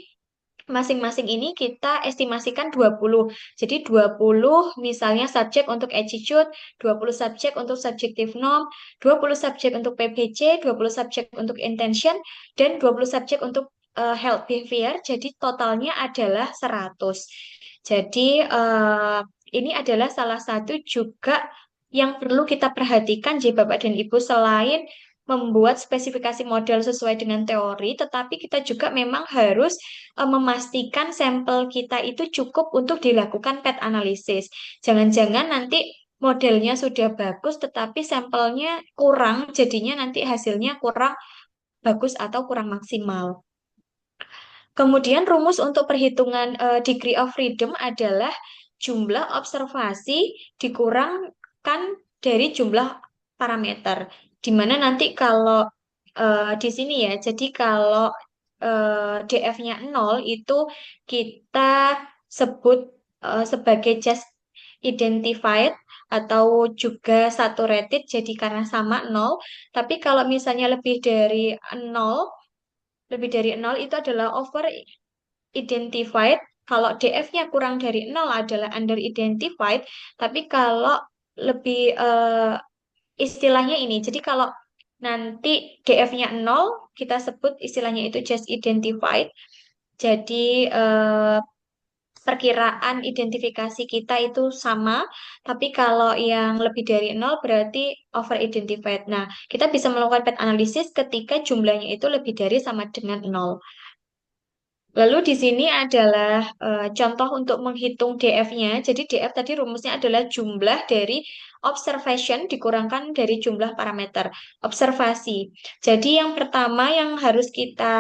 masing-masing ini kita estimasikan 20. Jadi 20 misalnya subjek untuk attitude, 20 subjek untuk subjective norm, 20 subjek untuk PPC, 20 subjek untuk intention, dan 20 subjek untuk health behavior. Jadi totalnya adalah 100. Jadi ini adalah salah satu juga yang perlu kita perhatikan, jadi Bapak dan Ibu, selain membuat spesifikasi model sesuai dengan teori, tetapi kita juga memang harus memastikan sampel kita itu cukup untuk dilakukan PET analisis. Jangan-jangan nanti modelnya sudah bagus, tetapi sampelnya kurang, jadinya nanti hasilnya kurang bagus atau kurang maksimal. Kemudian rumus untuk perhitungan degree of freedom adalah jumlah observasi dikurangkan dari jumlah parameter. Di mana nanti kalau di sini ya, jadi kalau DF-nya 0 itu kita sebut sebagai just identified atau juga saturated, jadi karena sama 0. Tapi kalau misalnya nol, lebih dari nol itu adalah over identified. Kalau DF-nya kurang dari nol adalah under identified. Tapi kalau lebih istilahnya ini, jadi kalau nanti DF-nya nol, kita sebut istilahnya itu just identified. Jadi perkiraan identifikasi kita itu sama, tapi kalau yang lebih dari nol berarti over identified. Nah, kita bisa melakukan path analysis ketika jumlahnya itu lebih dari sama dengan nol. Lalu di sini adalah contoh untuk menghitung DF-nya. Jadi DF tadi rumusnya adalah jumlah dari observation dikurangkan dari jumlah parameter observasi. Jadi yang pertama yang harus kita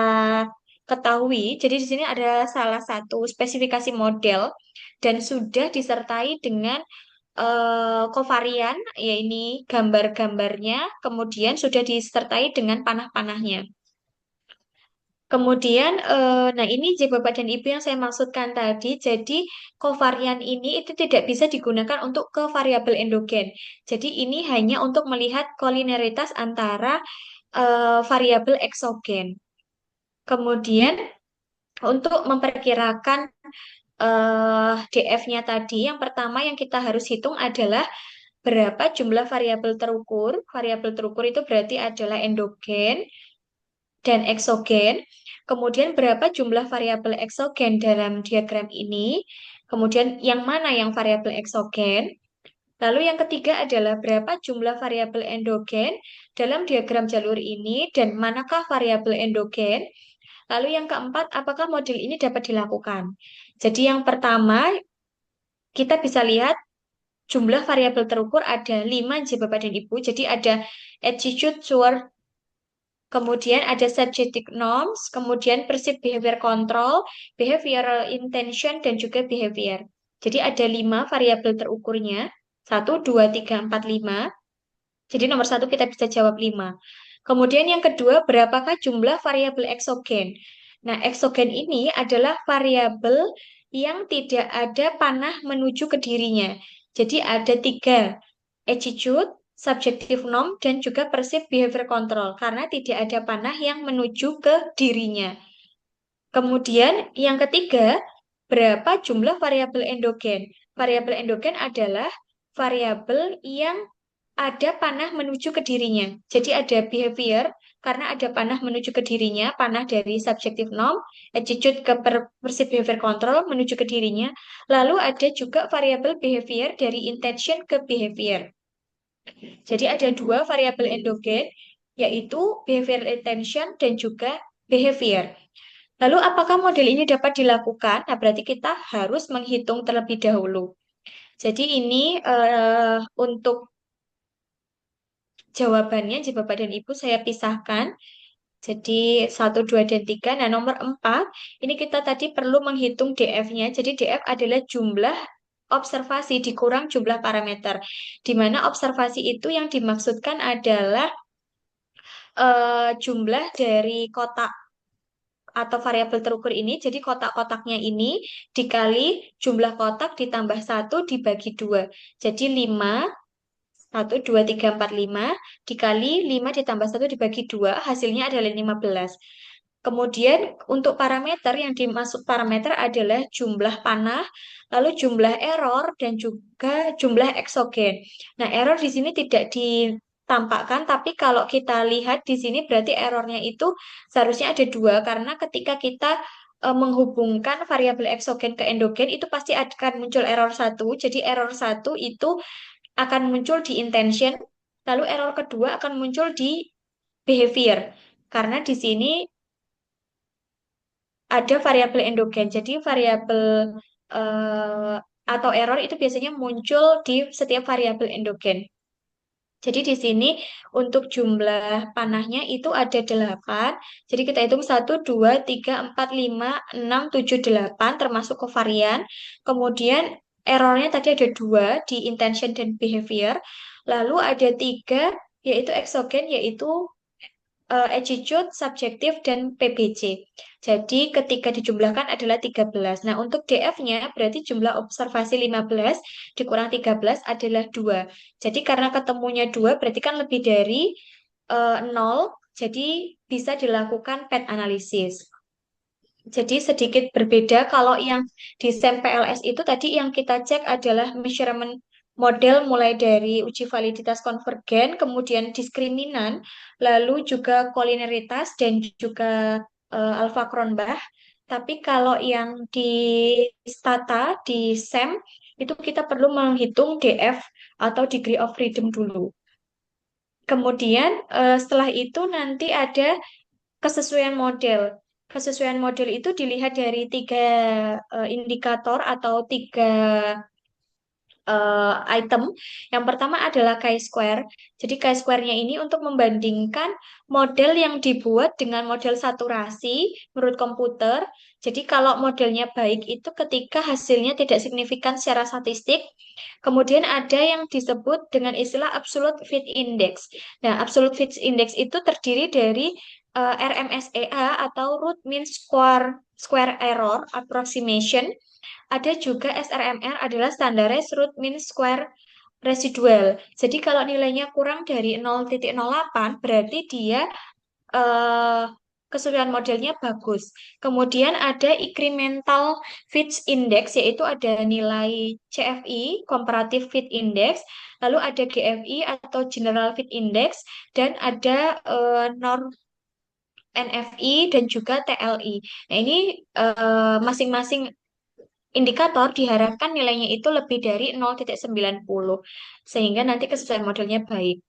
ketahui, jadi di sini ada salah satu spesifikasi model dan sudah disertai dengan kovarian, ya ini gambar-gambarnya, kemudian sudah disertai dengan panah-panahnya. Kemudian, nah ini J Bapak dan Ibu yang saya maksudkan tadi. Jadi kovarian ini itu tidak bisa digunakan untuk ke variabel endogen. Jadi ini hanya untuk melihat kolineritas antara variabel eksogen. Kemudian untuk memperkirakan DF-nya tadi, yang pertama yang kita harus hitung adalah berapa jumlah variabel terukur. Variabel terukur itu berarti adalah endogen dan eksogen. Kemudian berapa jumlah variabel eksogen dalam diagram ini? Kemudian yang mana yang variabel eksogen? Lalu yang ketiga adalah berapa jumlah variabel endogen dalam diagram jalur ini dan manakah variabel endogen? Lalu yang keempat, apakah model ini dapat dilakukan? Jadi yang pertama, kita bisa lihat jumlah variabel terukur ada 5 J Bapak dan Ibu. Jadi ada attitude, sword, kemudian ada subjective norms, kemudian perceived behavior control, behavioral intention, dan juga behavior. Jadi ada 5 variabel terukurnya. 1, 2, 3, 4, 5. Jadi nomor 1 kita bisa jawab 5. Kemudian yang kedua, berapakah jumlah variabel eksogen? Nah, eksogen ini adalah variabel yang tidak ada panah menuju ke dirinya. Jadi ada 3, attitude, subjective norm, dan juga perceived behavior control, karena tidak ada panah yang menuju ke dirinya. Kemudian yang ketiga, berapa jumlah variabel endogen? Variabel endogen adalah variabel yang ada panah menuju ke dirinya. Jadi ada behavior karena ada panah menuju ke dirinya, panah dari subjective norm, attitude ke perceived behavior control menuju ke dirinya. Lalu ada juga variabel behavior dari intention ke behavior. Jadi ada 2 variabel endogen, yaitu behavioral intention dan juga behavior. Lalu apakah model ini dapat dilakukan? Nah, berarti kita harus menghitung terlebih dahulu. Jadi ini untuk jawabannya, jika Bapak dan Ibu saya pisahkan. Jadi 1, 2, dan 3. Nah, nomor 4, ini kita tadi perlu menghitung DF-nya. Jadi DF adalah jumlah observasi dikurang jumlah parameter. Di mana observasi itu yang dimaksudkan adalah jumlah dari kotak atau variabel terukur ini. Jadi kotak-kotaknya ini dikali jumlah kotak ditambah 1 dibagi 2. Jadi 5, 1, 2, 3, 4, 5 dikali 5 ditambah 1 dibagi 2, hasilnya adalah 15. Kemudian untuk parameter yang dimaksud parameter adalah jumlah panah, lalu jumlah error dan juga jumlah eksogen. Nah, error di sini tidak ditampakkan, tapi kalau kita lihat di sini berarti errornya itu seharusnya ada 2 karena ketika kita menghubungkan variabel eksogen ke endogen itu pasti akan muncul error 1. Jadi error 1 itu akan muncul di intention, lalu error kedua akan muncul di behavior. Karena di sini ada variabel endogen. Jadi variabel atau error itu biasanya muncul di setiap variabel endogen. Jadi di sini untuk jumlah panahnya itu ada 8. Jadi kita hitung 1, 2, 3, 4, 5, 6, 7, 8 termasuk kovarian. Kemudian errornya tadi ada 2 di intention dan behavior. Lalu ada 3 yaitu exogen yaitu attitude, subjektif, dan PBC. Jadi ketika dijumlahkan adalah 13. Nah, untuk DF-nya berarti jumlah observasi 15 dikurang 13 adalah 2. Jadi karena ketemunya 2 berarti kan lebih dari 0, jadi bisa dilakukan PET analisis. Jadi sedikit berbeda kalau yang di SEM PLS itu tadi yang kita cek adalah measurement model mulai dari uji validitas konvergen, kemudian diskriminan, lalu juga kolineritas dan juga alpha Cronbach. Tapi kalau yang di Stata, di SEM, itu kita perlu menghitung DF atau degree of freedom dulu. Kemudian setelah itu nanti ada kesesuaian model. Kesesuaian model itu dilihat dari 3 indikator atau 3 item. Yang pertama adalah chi-square. Jadi chi-square-nya ini untuk membandingkan model yang dibuat dengan model saturasi menurut komputer. Jadi kalau modelnya baik itu ketika hasilnya tidak signifikan secara statistik. Kemudian ada yang disebut dengan istilah absolute fit index. Nah, absolute fit index itu terdiri dari RMSEA atau root mean square error approximation. Ada juga SRMR adalah Standardized Root Mean Square Residual. Jadi kalau nilainya kurang dari 0,08 berarti dia eh, keseluruhan modelnya bagus. Kemudian ada Incremental Fit Index, yaitu ada nilai CFI, Comparative Fit Index, lalu ada GFI atau General Fit Index, dan ada norm NFI dan juga TLI. Nah, ini masing-masing indikator diharapkan nilainya itu lebih dari 0,90 sehingga nanti kesesuaian modelnya baik.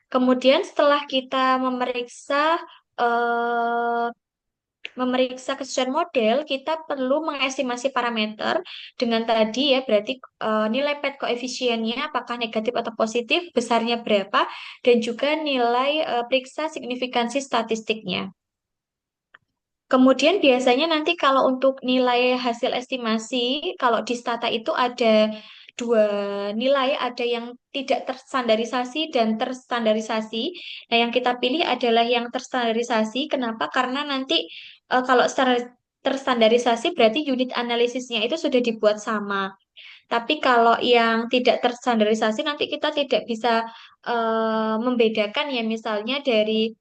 Kemudian setelah kita eh, memeriksa kesesuaian model, kita perlu mengestimasi parameter dengan tadi ya berarti nilai PET koefisiennya apakah negatif atau positif, besarnya berapa, dan juga nilai periksa signifikansi statistiknya. Kemudian biasanya nanti kalau untuk nilai hasil estimasi, kalau di Stata itu ada 2 nilai, ada yang tidak terstandarisasi dan terstandarisasi. Nah, yang kita pilih adalah yang terstandarisasi. Kenapa? Karena nanti kalau secara terstandarisasi berarti unit analisisnya itu sudah dibuat sama. Tapi kalau yang tidak terstandarisasi nanti kita tidak bisa membedakan ya misalnya dari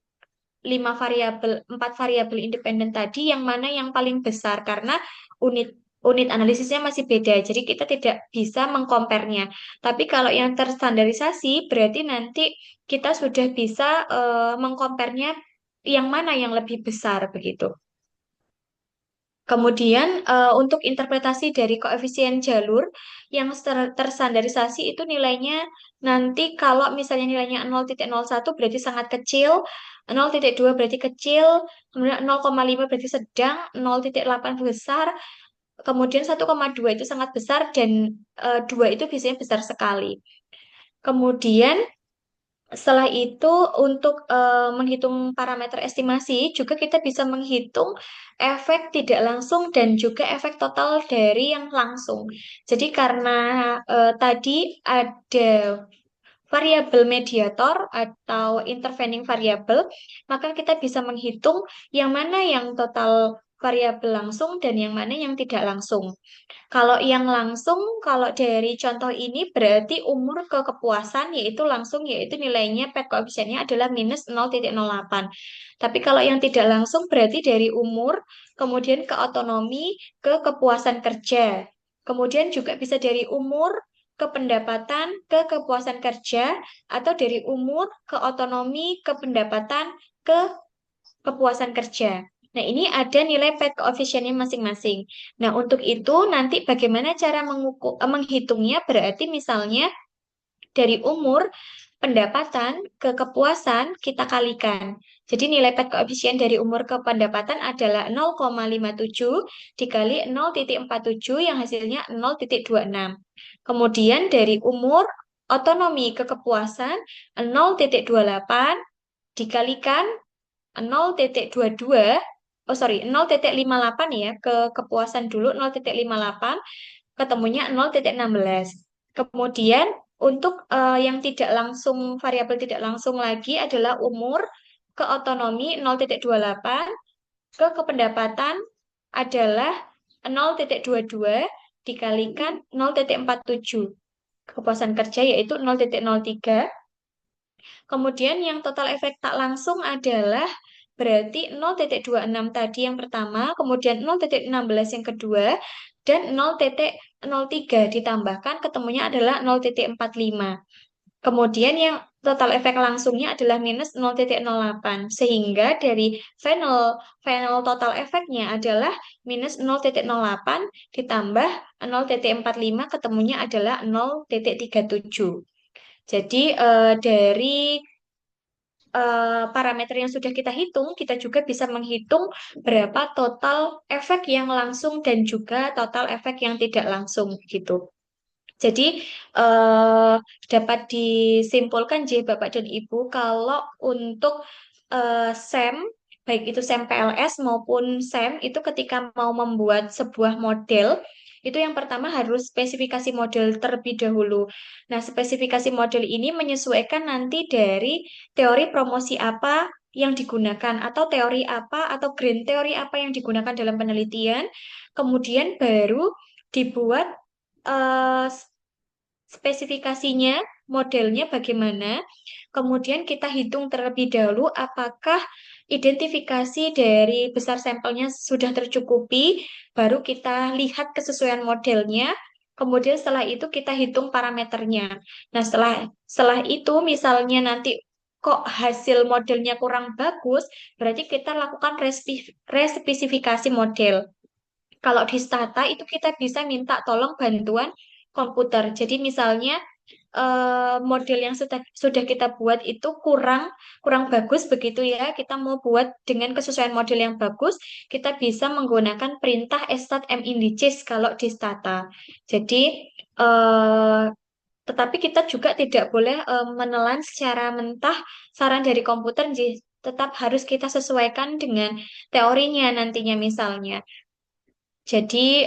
4 variabel independen tadi yang mana yang paling besar karena unit unit analisisnya masih beda. Jadi kita tidak bisa mengkomparnya. Tapi kalau yang terstandarisasi berarti nanti kita sudah bisa mengkomparnya yang mana yang lebih besar begitu. Kemudian untuk interpretasi dari koefisien jalur yang terstandarisasi itu nilainya nanti kalau misalnya nilainya 0,01 berarti sangat kecil, 0,2 berarti kecil, kemudian 0,5 berarti sedang, 0,8 besar, kemudian 1,2 itu sangat besar dan 2 itu biasanya besar sekali. Kemudian setelah itu, untuk menghitung parameter estimasi, juga kita bisa menghitung efek tidak langsung dan juga efek total dari yang langsung. Jadi karena tadi ada variabel mediator atau intervening variabel, maka kita bisa menghitung yang mana yang total variabel langsung dan yang mana yang tidak langsung. Kalau yang langsung, kalau dari contoh ini berarti umur ke kepuasan yaitu langsung yaitu nilainya PET koefisiennya adalah minus 0,08. Tapi kalau yang tidak langsung berarti dari umur, kemudian ke otonomi, ke kepuasan kerja. Kemudian juga bisa dari umur ke pendapatan, ke kepuasan kerja, atau dari umur ke otonomi, ke pendapatan, ke kepuasan kerja. Nah, ini ada nilai PET koefisiennya masing-masing. Nah, untuk itu nanti bagaimana cara menghitungnya? Berarti misalnya dari umur, pendapatan ke kepuasan kita kalikan. Jadi nilai PET koefisien dari umur ke pendapatan adalah 0,57 dikali 0,47 yang hasilnya 0,26. Kemudian dari umur otonomi ke kepuasan 0,28 dikalikan 0,22, oh sorry, 0,58 ya, ke kepuasan dulu 0,58, ketemunya 0,16. Kemudian untuk yang tidak langsung, variabel tidak langsung lagi adalah umur, ke otonomi 0,28, ke kependapatan adalah 0,22 dikalikan 0,47. Kepuasan kerja yaitu 0,03. Kemudian yang total efek tak langsung adalah berarti 0,26 tadi yang pertama, kemudian 0,16 yang kedua, dan 0,03 ditambahkan ketemunya adalah 0,45. Kemudian yang total efek langsungnya adalah minus 0,08. Sehingga dari final final total efeknya adalah minus 0,08 ditambah 0,45 ketemunya adalah 0,37. Jadi dari parameter yang sudah kita hitung, kita juga bisa menghitung berapa total efek yang langsung dan juga total efek yang tidak langsung gitu. Jadi eh, dapat disimpulkan J Bapak dan Ibu kalau untuk SEM, baik itu SEM PLS maupun SEM itu ketika mau membuat sebuah model itu yang pertama harus spesifikasi model terlebih dahulu. Nah, spesifikasi model ini menyesuaikan nanti dari teori promosi apa yang digunakan atau teori apa atau grand teori apa yang digunakan dalam penelitian. Kemudian baru dibuat eh, spesifikasinya, modelnya bagaimana, kemudian kita hitung terlebih dahulu apakah identifikasi dari besar sampelnya sudah tercukupi, baru kita lihat kesesuaian modelnya, kemudian setelah itu kita hitung parameternya. Nah, setelah itu misalnya nanti kok hasil modelnya kurang bagus, berarti kita lakukan respesifikasi model. Kalau di Stata itu kita bisa minta tolong bantuan komputer. Jadi misalnya model yang sudah kita buat itu kurang kurang bagus begitu ya. Kita mau buat dengan kesesuaian model yang bagus, kita bisa menggunakan perintah stat m indices kalau di Stata. Jadi eh, tetapi kita juga tidak boleh menelan secara mentah saran dari komputer. Tetap harus kita sesuaikan dengan teorinya nantinya misalnya. Jadi,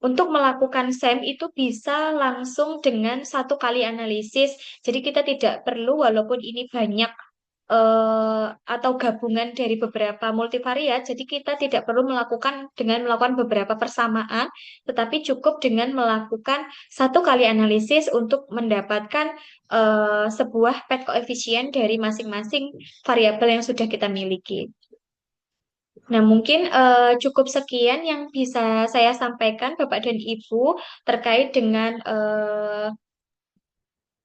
untuk melakukan SEM itu bisa langsung dengan satu kali analisis. Jadi, kita tidak perlu, walaupun ini banyak atau gabungan dari beberapa multivariat, jadi kita tidak perlu melakukan beberapa persamaan, tetapi cukup dengan melakukan satu kali analisis untuk mendapatkan sebuah pet koefisien dari masing-masing variabel yang sudah kita miliki. Nah, mungkin cukup sekian yang bisa saya sampaikan, Bapak dan Ibu, terkait dengan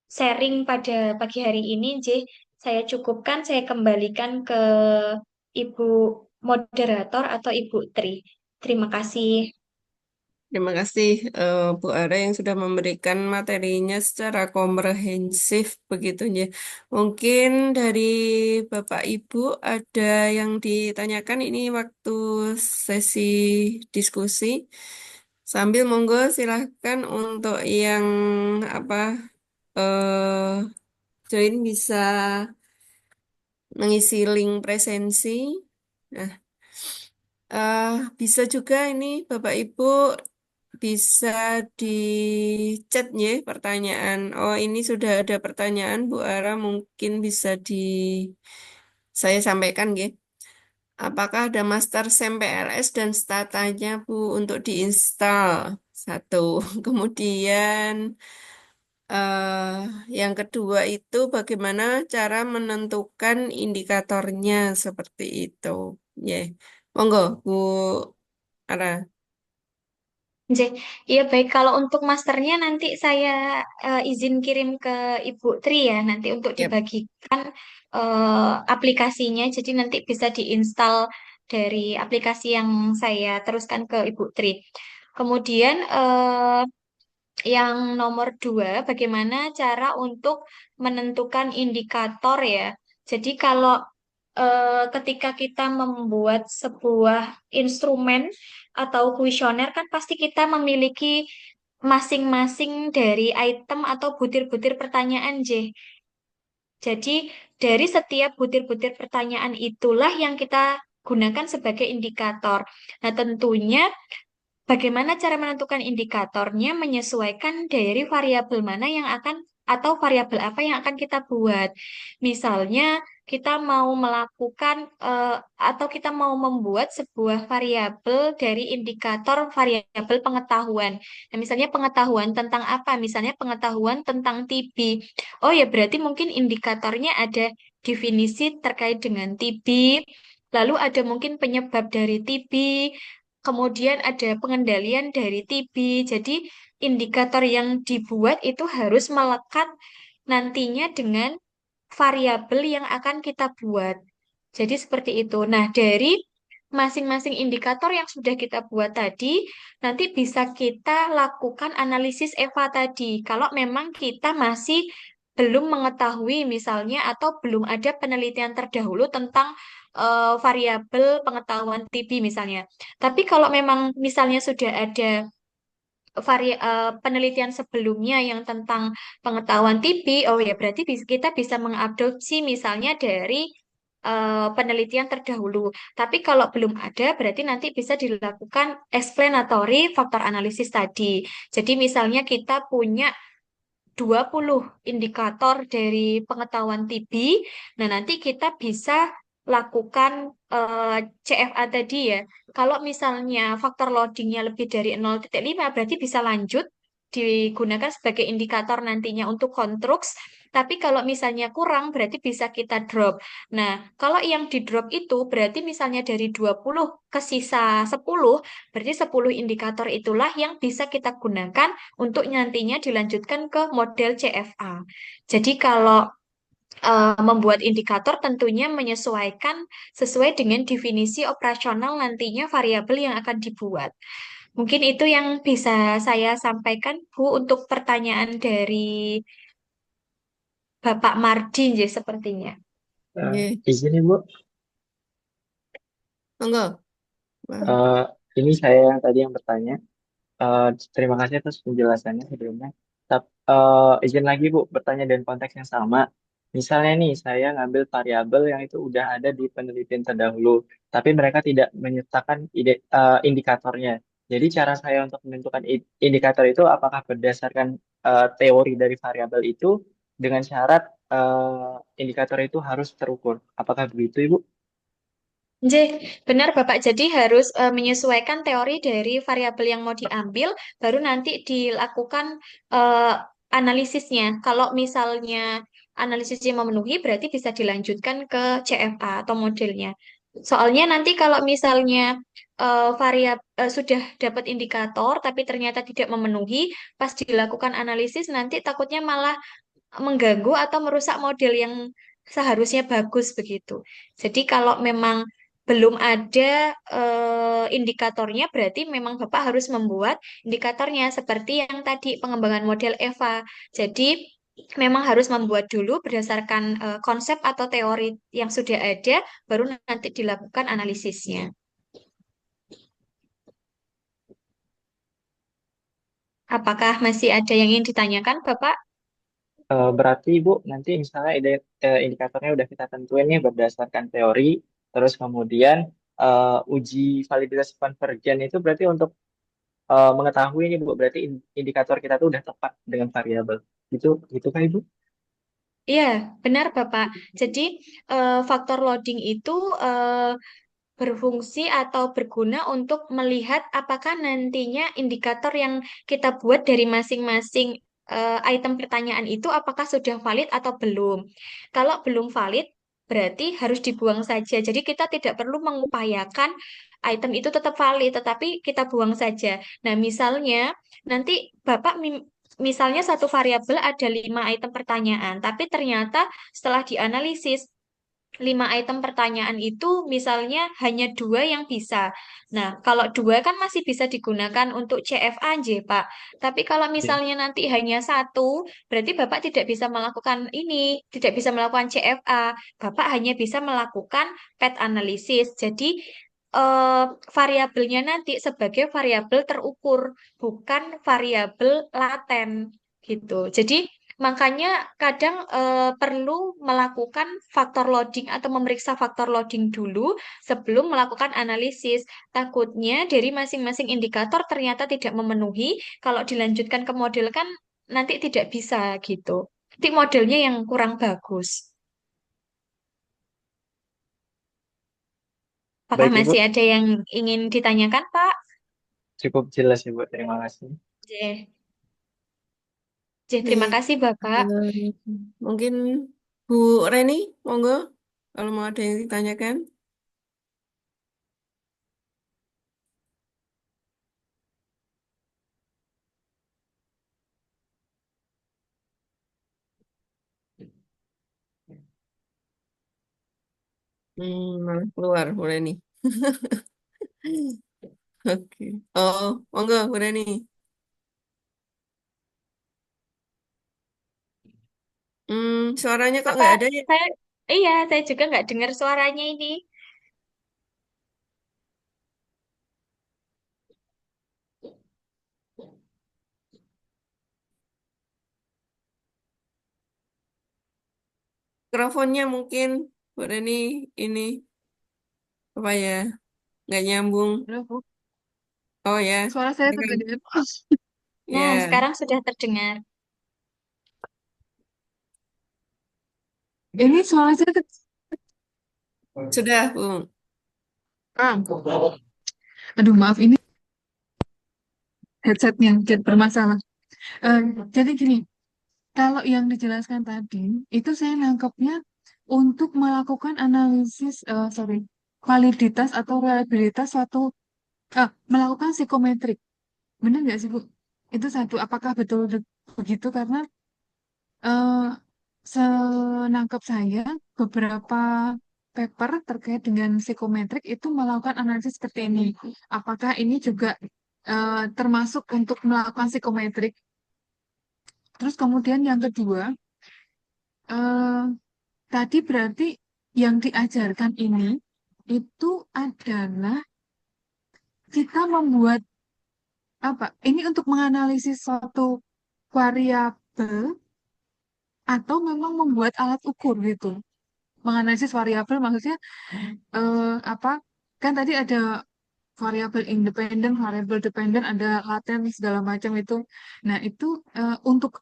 sharing pada pagi hari ini. J, saya cukupkan, saya kembalikan ke Ibu moderator atau Ibu Tri. Terima kasih. Terima kasih Bu Ara yang sudah memberikan materinya secara komprehensif begitunya. Mungkin dari Bapak Ibu ada yang ditanyakan ini waktu sesi diskusi. Sambil monggo silahkan untuk yang apa join bisa mengisi link presensi. Nah, bisa juga ini Bapak Ibu bisa di chat ya pertanyaan. Oh, ini sudah ada pertanyaan Bu Ara, mungkin bisa saya sampaikan ya. Apakah ada master SEM PLS dan statanya Bu untuk diinstal? Satu. Kemudian eh, yang kedua itu bagaimana cara menentukan indikatornya seperti itu. Ya. Monggo Bu Ara. J, iya baik. Kalau untuk masternya nanti saya izin kirim ke Ibu Tri ya, nanti untuk Yap. dibagikan aplikasinya. Jadi nanti bisa diinstal dari aplikasi yang saya teruskan ke Ibu Tri. Kemudian yang nomor dua, bagaimana cara untuk menentukan indikator ya. Jadi kalau ketika kita membuat sebuah instrumen atau kuesioner kan pasti kita memiliki masing-masing dari item atau butir-butir pertanyaan, J. Jadi, dari setiap butir-butir pertanyaan itulah yang kita gunakan sebagai indikator. Nah, tentunya bagaimana cara menentukan indikatornya menyesuaikan dari variabel mana yang akan atau variabel apa yang akan kita buat. Misalnya, kita mau melakukan atau kita mau membuat sebuah variabel dari indikator variabel pengetahuan. Nah, misalnya pengetahuan tentang apa? Misalnya pengetahuan tentang TB. Oh ya, berarti mungkin indikatornya ada definisi terkait dengan TB, lalu ada mungkin penyebab dari TB, kemudian ada pengendalian dari TB. Jadi, indikator yang dibuat itu harus melekat nantinya dengan variabel yang akan kita buat. Jadi, seperti itu. Nah, dari masing-masing indikator yang sudah kita buat tadi, nanti bisa kita lakukan analisis EVA tadi. Kalau memang kita masih belum mengetahui misalnya atau belum ada penelitian terdahulu tentang variabel pengetahuan TB misalnya. Tapi kalau memang misalnya sudah ada penelitian sebelumnya yang tentang pengetahuan TB, oh ya berarti kita bisa mengadopsi misalnya dari penelitian terdahulu. Tapi kalau belum ada, berarti nanti bisa dilakukan explanatory faktor analisis tadi. Jadi misalnya kita punya 20 indikator dari pengetahuan TB. Nah, nanti kita bisa lakukan CFA tadi ya. Kalau misalnya faktor loadingnya lebih dari 0,5, berarti bisa lanjut digunakan sebagai indikator nantinya untuk konstruks. Tapi kalau misalnya kurang, berarti bisa kita drop. Nah, kalau yang di drop itu berarti misalnya dari 20 ke sisa 10, berarti 10 indikator itulah yang bisa kita gunakan untuk nantinya dilanjutkan ke model CFA. Jadi kalau membuat indikator tentunya menyesuaikan sesuai dengan definisi operasional nantinya variabel yang akan dibuat. Mungkin itu yang bisa saya sampaikan, Bu, untuk pertanyaan dari Bapak Mardi, ya, sepertinya. Eh, Oke, izin nih Bu, monggo. Wah, Eh, ini saya yang tadi yang bertanya. Eh, Terima kasih atas penjelasannya sebelumnya. Izin lagi Bu, bertanya dengan konteks yang sama. Misalnya nih, saya ngambil variabel yang itu udah ada di penelitian terdahulu, tapi mereka tidak menyertakan indikatornya. Jadi cara saya untuk menentukan indikator itu apakah berdasarkan teori dari variabel itu dengan syarat indikator itu harus terukur. Apakah begitu, Ibu? J, benar Bapak. Jadi harus menyesuaikan teori dari variabel yang mau diambil, baru nanti dilakukan eh, analisisnya. Kalau misalnya analisisnya memenuhi, berarti bisa dilanjutkan ke CFA atau modelnya. Soalnya nanti kalau misalnya sudah dapat indikator, tapi ternyata tidak memenuhi, pas dilakukan analisis nanti takutnya malah mengganggu atau merusak model yang seharusnya bagus begitu. Jadi kalau memang belum ada indikatornya, berarti memang Bapak harus membuat indikatornya seperti yang tadi pengembangan model EVA. Jadi memang harus membuat dulu berdasarkan konsep atau teori yang sudah ada, baru nanti dilakukan analisisnya. Apakah masih ada yang ingin ditanyakan, Bapak? Berarti Ibu nanti misalnya indikatornya udah kita tentuin nih berdasarkan teori, terus kemudian uji validitas konvergen itu berarti untuk mengetahui nih Bu, berarti indikator kita tuh udah tepat dengan variabel. Gitu, gitu kan Ibu? Iya, benar Bapak. Jadi faktor loading itu eh, berfungsi atau berguna untuk melihat apakah nantinya indikator yang kita buat dari masing-masing item pertanyaan itu apakah sudah valid atau belum. Kalau belum valid, berarti harus dibuang saja. Jadi kita tidak perlu mengupayakan item itu tetap valid, tetapi kita buang saja. Nah, misalnya nanti Bapak misalnya satu variabel ada 5 item pertanyaan, tapi ternyata setelah dianalisis 5 item pertanyaan itu misalnya hanya 2 yang bisa. Nah, kalau 2 kan masih bisa digunakan untuk CFA aja, Pak. Tapi kalau Iya. misalnya nanti hanya satu, berarti Bapak tidak bisa melakukan ini, tidak bisa melakukan CFA. Bapak hanya bisa melakukan PET analisis. Jadi, eh, variabelnya nanti sebagai variabel terukur, bukan variabel laten gitu. Jadi makanya kadang perlu melakukan faktor loading atau memeriksa faktor loading dulu sebelum melakukan analisis. Takutnya dari masing-masing indikator ternyata tidak memenuhi, kalau dilanjutkan ke model kan nanti tidak bisa gitu. Nanti modelnya yang kurang bagus. Apakah Baik Ibu, masih ada yang ingin ditanyakan, Pak? cukup jelas Ibu. Terima kasih. J. J, terima Baik. kasih Bapak. Eh, Mungkin Bu Reni, monggo kalau mau ada yang ditanyakan. Malah keluar Bu Reni. Oke. Oh, monggo Bu Reni. Suaranya kok nggak Bapak, ada ya? saya, iya, saya juga nggak dengar suaranya ini. Mikrofonnya mungkin Bu Reni ini apa ya? Nggak nyambung. Halo, Bu. Oh ya, Suara saya silakan. terdengar. Nah, Ya, sekarang sudah terdengar. Ini suara saya sudah Bu. Aduh, maaf, ini headsetnya yang bermasalah. Eh, jadi gini, kalau yang dijelaskan tadi, itu saya nangkepnya untuk melakukan analisis, sorry, validitas atau reliabilitas suatu, melakukan psikometrik. Benar nggak sih, Bu? Itu satu, apakah betul begitu? Karena eh, senangkap saya, beberapa paper terkait dengan psikometrik itu melakukan analisis seperti ini. Apakah ini juga termasuk untuk melakukan psikometrik? Terus kemudian yang kedua, eh, tadi berarti yang diajarkan ini itu adalah kita membuat apa? Ini untuk menganalisis suatu variabel atau memang membuat alat ukur gitu. Menganalisis variabel maksudnya apa? Kan tadi ada variabel independen, variabel dependen, ada laten segala macam itu. Nah, itu untuk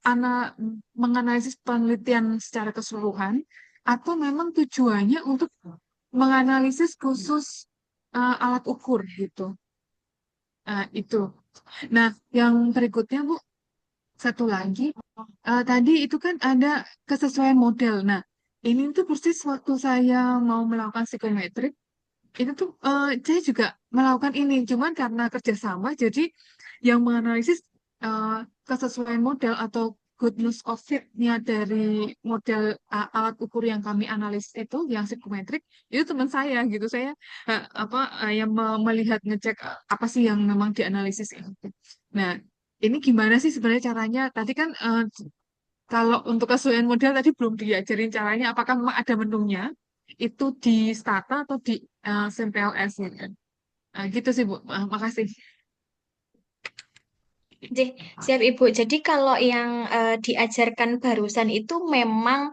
menganalisis penelitian secara keseluruhan atau memang tujuannya untuk menganalisis khusus alat ukur gitu. Itu. Nah, yang berikutnya Bu, satu lagi, tadi itu kan ada kesesuaian model. Nah, ini tuh persis waktu saya mau melakukan psikometrik, itu tuh saya juga melakukan ini, cuman karena kerjasama, jadi yang menganalisis eh, kesesuaian model atau goodness of fit-nya dari model alat ukur yang kami analisis itu, yang psikometrik, itu teman saya gitu. Saya apa yang melihat ngecek apa sih yang memang dianalisis itu. Nah, ini gimana sih sebenarnya caranya? Tadi kan kalau untuk kesesuaian model tadi belum diajarin caranya, apakah memang ada menunya? Itu di Stata atau di SMPLS gitu kan? Gitu sih Bu. Makasih. J, siap Ibu. Jadi kalau yang diajarkan barusan itu memang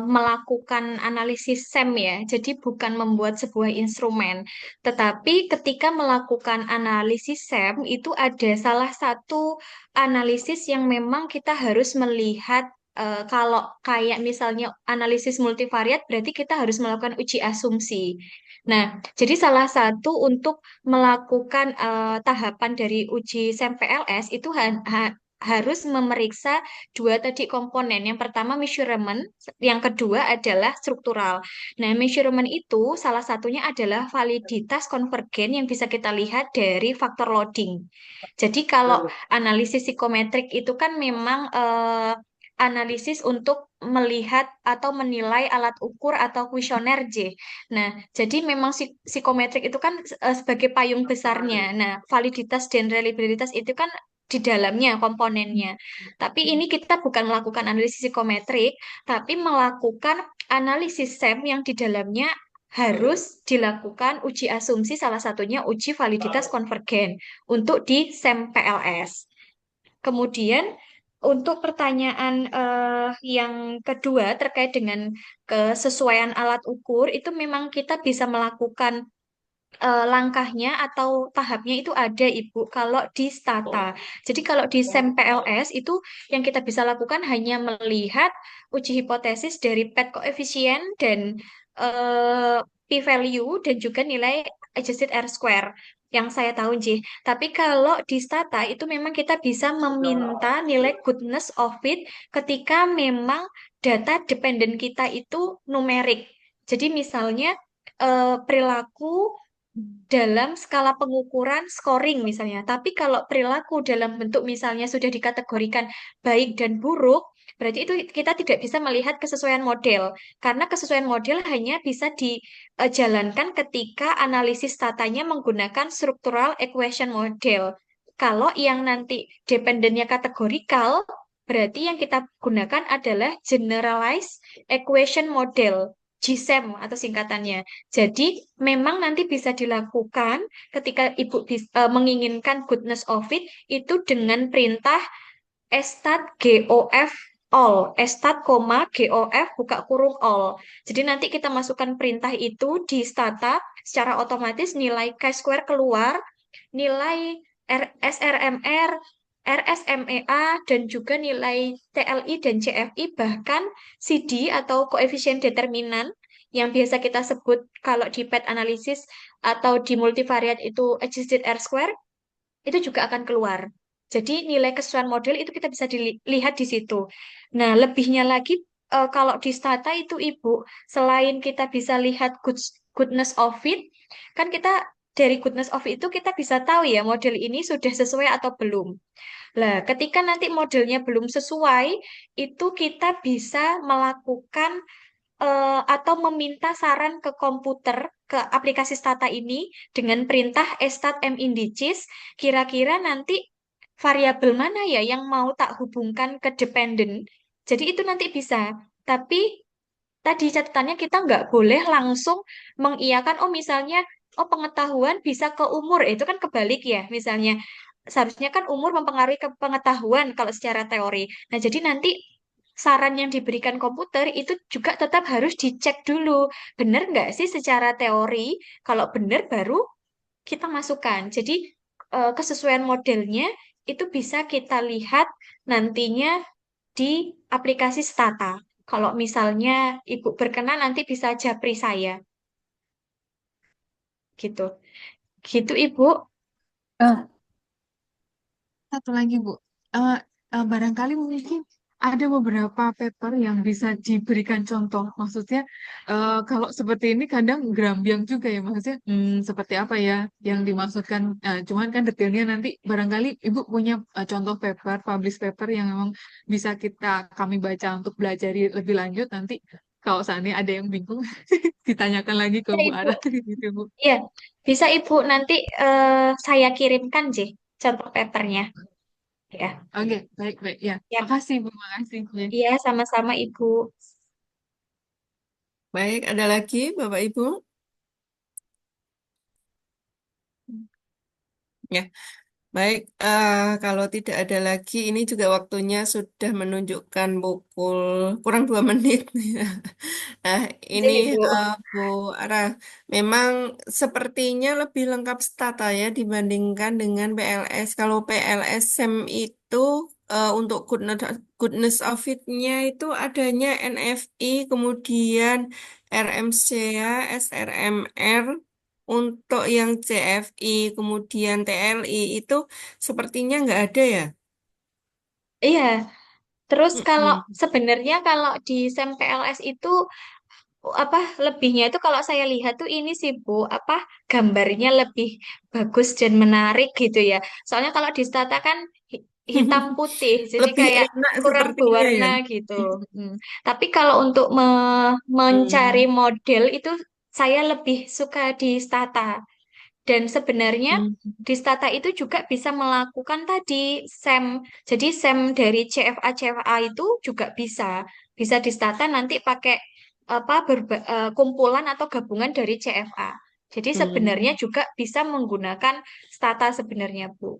melakukan analisis SEM ya. Jadi bukan membuat sebuah instrumen. Tetapi ketika melakukan analisis SEM itu ada salah satu analisis yang memang kita harus melihat kalau kayak misalnya analisis multivariat berarti kita harus melakukan uji asumsi. Nah, jadi salah satu untuk melakukan tahapan dari uji SEM PLS itu harus memeriksa dua tadi komponen. Yang pertama measurement, yang kedua adalah struktural. Nah, measurement itu salah satunya adalah validitas konvergen yang bisa kita lihat dari faktor loading. Jadi kalau analisis psikometrik itu kan memang analisis untuk melihat atau menilai alat ukur atau kuesioner J. Nah, jadi memang psikometrik itu kan sebagai payung besarnya. Nah, validitas dan reliabilitas itu kan di dalamnya komponennya. Tapi ini kita bukan melakukan analisis psikometrik, tapi melakukan analisis SEM yang di dalamnya harus dilakukan uji asumsi, salah satunya uji validitas konvergen untuk di SEM PLS. Kemudian untuk pertanyaan yang kedua terkait dengan kesesuaian alat ukur, itu memang kita bisa melakukan langkahnya atau tahapnya itu ada Ibu kalau di Stata. Jadi kalau di SEM PLS itu yang kita bisa lakukan hanya melihat uji hipotesis dari PET koefisien dan eh, p-value dan juga nilai adjusted R square yang saya tahu Jih. Tapi kalau di Stata itu memang kita bisa meminta nilai goodness of it ketika memang data dependen kita itu numerik. Jadi misalnya perilaku dalam skala pengukuran scoring misalnya. Tapi kalau perilaku dalam bentuk misalnya sudah dikategorikan baik dan buruk, berarti itu kita tidak bisa melihat kesesuaian model. Karena kesesuaian model hanya bisa dijalankan ketika analisis datanya menggunakan structural equation model. Kalau yang nanti dependennya kategorikal, berarti yang kita gunakan adalah generalized equation model. GSEM atau singkatannya. Jadi memang nanti bisa dilakukan ketika Ibu menginginkan goodness of it itu dengan perintah stat GOF all, stat, GOF buka kurung all. Jadi nanti kita masukkan perintah itu di stata, secara otomatis nilai chi-square keluar, nilai SRMR, RSMEA, dan juga nilai TLI dan CFI, bahkan CD atau koefisien determinan yang biasa kita sebut kalau di PET analisis atau di multivariat itu adjusted R square, itu juga akan keluar. Jadi nilai kesesuaian model itu kita bisa dilihat di situ. Nah, lebihnya lagi kalau di stata itu Ibu, selain kita bisa lihat goodness of it, kan kita dari goodness of it itu kita bisa tahu ya model ini sudah sesuai atau belum. Lah, ketika nanti modelnya belum sesuai, itu kita bisa melakukan atau meminta saran ke komputer, ke aplikasi Stata ini dengan perintah stat m indices, kira-kira nanti variabel mana ya yang mau tak hubungkan ke dependent. Jadi itu nanti bisa. Tapi tadi catatannya kita nggak boleh langsung mengiyakan, oh misalnya, oh pengetahuan bisa ke umur. Itu kan kebalik ya, misalnya. Seharusnya kan umur mempengaruhi ke pengetahuan kalau secara teori. Nah, jadi nanti saran yang diberikan komputer itu juga tetap harus dicek dulu. Benar nggak sih secara teori? Kalau benar baru kita masukkan. Jadi kesesuaian modelnya itu bisa kita lihat nantinya di aplikasi Stata. Kalau misalnya Ibu berkenan nanti bisa japri saya gitu. Gitu Ibu. Eh, Satu lagi, Bu. Eh, Barangkali mungkin ada beberapa paper yang bisa diberikan contoh. Maksudnya, kalau seperti ini kadang gerambiang juga ya. Maksudnya, seperti apa ya yang dimaksudkan. Cuman kan detailnya nanti barangkali Ibu punya contoh paper, publish paper yang memang bisa kami baca untuk belajari lebih lanjut. Nanti kalau seandainya ada yang bingung, ditanyakan lagi ke Ya Bu Ibu. Ara gitu, Bu. Iya, bisa Ibu nanti saya kirimkan J contoh papernya ya. Oke, baik-baik. Ya, Ya, makasih, Bu. Makasih. Ya. iya sama-sama Ibu. Baik, ada lagi Bapak Ibu? Ya, baik. Kalau tidak ada lagi, ini juga waktunya sudah menunjukkan pukul kurang 2 menit. Nah, ini Izin Ibu. Bu Ara, memang sepertinya lebih lengkap stata ya dibandingkan dengan PLS. Kalau PLS SEM itu untuk goodness of it-nya itu adanya NFI, kemudian RMCA, SRMR. Untuk yang CFI, kemudian TLI itu sepertinya nggak ada ya. Iya, terus kalau Mm-mm. sebenarnya kalau di SEM PLS itu apa lebihnya itu kalau saya lihat tuh ini sih Bu, apa gambarnya lebih bagus dan menarik gitu ya. Soalnya kalau di Stata kan hitam putih, jadi Lebih kayak enak kurang sepertinya berwarna ya. gitu. Hmm. Tapi kalau untuk mencari Hmm. model itu saya lebih suka di Stata. Dan sebenarnya Hmm. di Stata itu juga bisa melakukan tadi SEM. Jadi SEM dari CFA CFA itu juga bisa di Stata nanti pakai kumpulan atau gabungan dari CFA. Jadi sebenarnya Hmm. juga bisa menggunakan stata sebenarnya, Bu.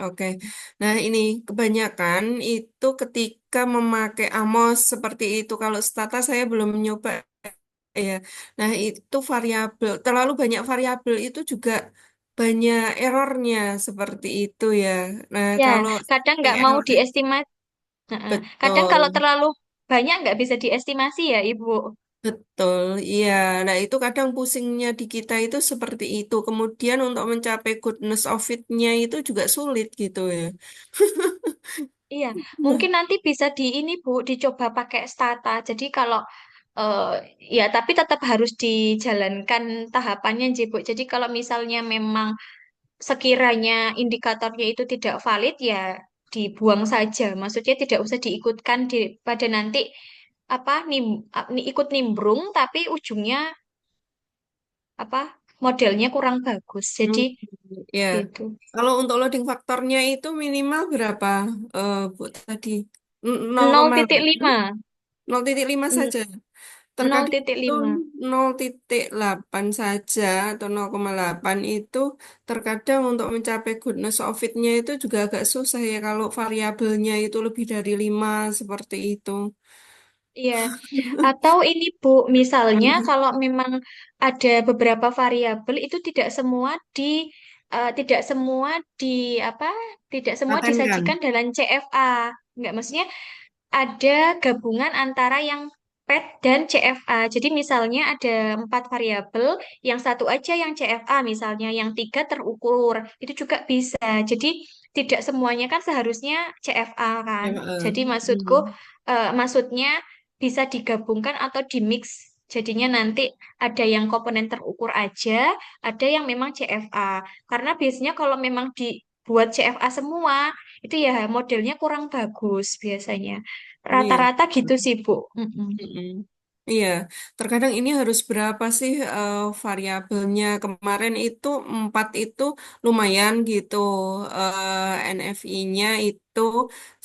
Oke. Nah, ini kebanyakan itu ketika memakai AMOS seperti itu. Kalau stata saya belum nyoba ya. Nah, itu variabel, terlalu banyak variabel itu juga banyak errornya seperti itu ya. Nah, Ya, kalau kadang nggak mau PLS diestimasi. Kadang kalau betul, terlalu banyak nggak bisa diestimasi ya, Ibu. betul, iya. Nah, itu kadang pusingnya di kita itu seperti itu. Kemudian untuk mencapai goodness of it-nya itu juga sulit gitu ya. Iya, mungkin nanti bisa di ini Bu, dicoba pakai stata. Jadi kalau eh, ya tapi tetap harus dijalankan tahapannya, Ji, Bu. Jadi kalau misalnya memang sekiranya indikatornya itu tidak valid, ya dibuang saja. Maksudnya tidak usah diikutkan pada nanti apa ikut nimbrung, tapi ujungnya apa modelnya kurang bagus. Hmm, Jadi ya. gitu. Kalau untuk loading faktornya itu minimal berapa, Bu, tadi? Nol titik 0,8? lima, 0,5 saja. nol Terkadang titik itu lima. 0,8 saja atau 0,8 itu terkadang untuk mencapai goodness of it-nya itu juga agak susah ya kalau variabelnya itu lebih dari 5 seperti itu. Iya, atau ini Bu, misalnya kalau memang ada beberapa variabel itu tidak semua di apa tidak semua Patenkan. disajikan dalam CFA. Enggak, maksudnya ada gabungan antara yang PET dan CFA. Jadi misalnya ada 4 variabel, yang satu aja yang CFA, misalnya yang 3 terukur, itu juga bisa. Jadi tidak semuanya kan seharusnya CFA kan. Ya, Jadi hmm. maksudnya bisa digabungkan atau dimix. Jadinya nanti ada yang komponen terukur aja, ada yang memang CFA. Karena biasanya kalau memang dibuat CFA semua, itu ya modelnya kurang bagus biasanya. Iya. Rata-rata gitu sih, Bu. Mm-mm. Mm-mm. Iya, terkadang ini harus berapa sih variabelnya? Kemarin itu 4 itu lumayan gitu. NFI-nya itu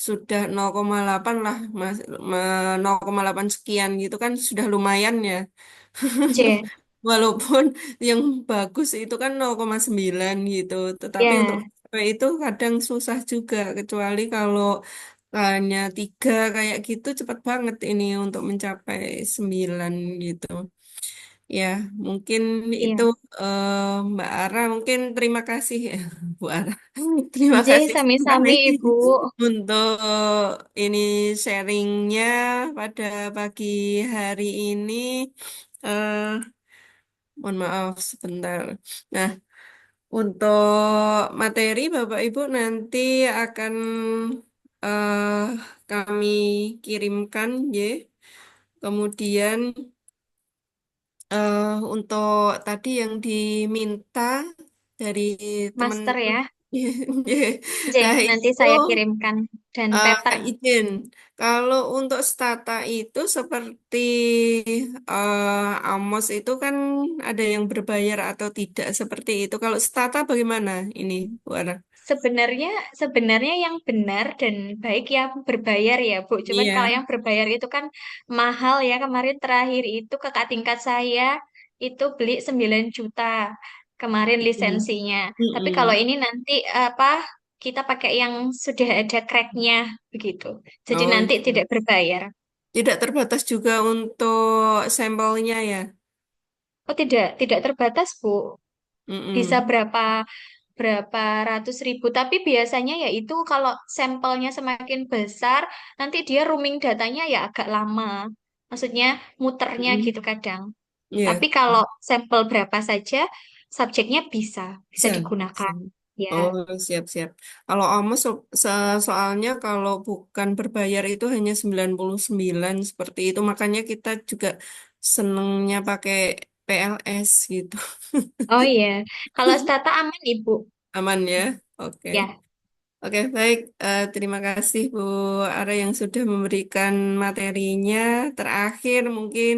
sudah 0,8 lah, 0,8 sekian gitu kan sudah lumayan ya. C. Walaupun yang bagus itu kan 0,9 gitu. Tetapi untuk Ya, sampai itu kadang susah juga, kecuali kalau hanya 3 kayak gitu cepat banget ini untuk mencapai 9 gitu. Ya, mungkin itu iya. Mbak Ara, mungkin terima kasih ya Bu Ara. Terima J, kasih sekali sami-sami, Ibu. untuk ini sharingnya pada pagi hari ini. Eh, Mohon maaf sebentar. Nah, untuk materi Bapak Ibu nanti akan eh, kami kirimkan ya. Kemudian untuk tadi yang diminta dari teman Master ya. J, nah nanti itu saya kirimkan. Dan paper. izin. Kalau untuk stata itu seperti Amos itu kan ada yang berbayar atau tidak seperti itu. Kalau stata bagaimana ini, Bu Ana? Sebenarnya sebenarnya yang benar dan baik ya berbayar ya, Bu. Cuman kalau Iya. yang berbayar itu kan mahal ya. Kemarin terakhir itu kakak tingkat saya itu beli 9 juta kemarin Mm. lisensinya. Tapi kalau Mm-mm. ini nanti kita pakai yang sudah ada cracknya begitu. Jadi Oh, nanti iya. tidak berbayar. Tidak terbatas juga untuk sampelnya ya. Oh tidak terbatas, Bu. Bisa Mm-mm. berapa berapa ratus ribu. Tapi biasanya ya itu kalau sampelnya semakin besar, nanti dia rooming datanya ya agak lama. Maksudnya muternya Mm-mm. gitu kadang. Iya. Tapi kalau sampel berapa saja, subjeknya bisa Bisa. Bisa. digunakan. Ya, Oh, siap-siap. Kalau Amos soalnya kalau bukan berbayar itu hanya 99 seperti itu. Makanya kita juga senengnya pakai PLS gitu. oh iya. Kalau stata aman Ibu. Aman ya? Oke. Ya, Oke, baik. Terima kasih Bu Ara yang sudah memberikan materinya. Terakhir mungkin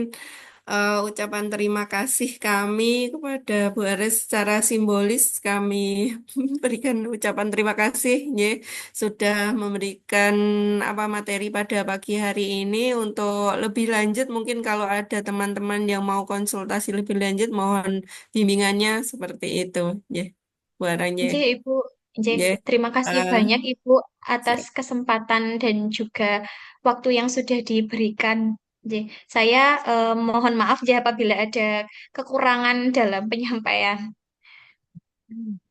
ucapan terima kasih kami kepada Bu Ares secara simbolis kami berikan ucapan terima kasih ya, sudah memberikan apa materi pada pagi hari ini. Untuk lebih lanjut mungkin kalau ada teman-teman yang mau konsultasi lebih lanjut mohon bimbingannya seperti itu ya Bu Aranya Nggih, Ibu. Nggih, ya. terima kasih Eh, banyak Ibu atas siap. kesempatan dan juga waktu yang sudah diberikan. Nggih, saya mohon maaf ya apabila ada kekurangan dalam penyampaian.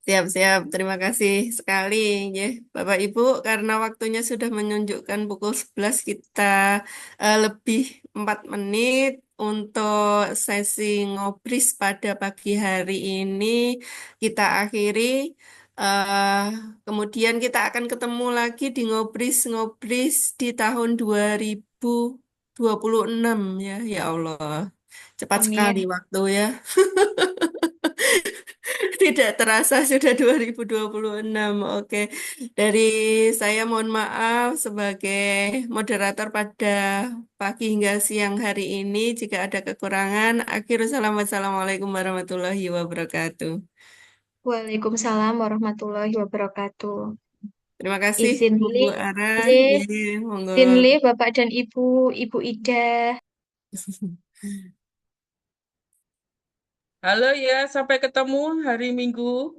Siap-siap, terima kasih sekali ya Bapak Ibu karena waktunya sudah menunjukkan pukul 11 kita lebih 4 menit untuk sesi ngobris pada pagi hari ini kita akhiri. Eh, Kemudian kita akan ketemu lagi di ngobris-ngobris di tahun 2026 ya. Ya Allah, cepat sekali Amin. waktu ya. Tidak terasa sudah 2026. Oke. Dari saya mohon maaf sebagai moderator pada pagi hingga siang hari ini jika ada kekurangan. Wassalamualaikum warahmatullahi wabarakatuh. Waalaikumsalam warahmatullahi wabarakatuh. Terima kasih Izin Bu li, Ara. nggih, Ya, monggo. izin li Bapak dan Ibu, Ibu Ida. Halo ya, sampai ketemu hari Minggu.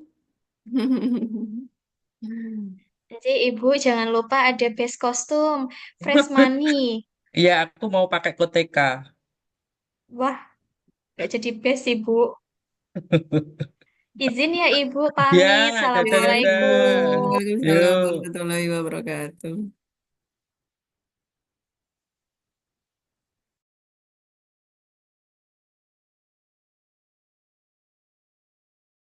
Nanti Ibu jangan lupa ada base kostum, fresh money. Iya, aku mau pakai koteka. Wah, nggak jadi base Ibu. Izin ya Ibu, Ya, pamit. dadah, dadah. Assalamualaikum. Waalaikumsalam Yuk. warahmatullahi wabarakatuh.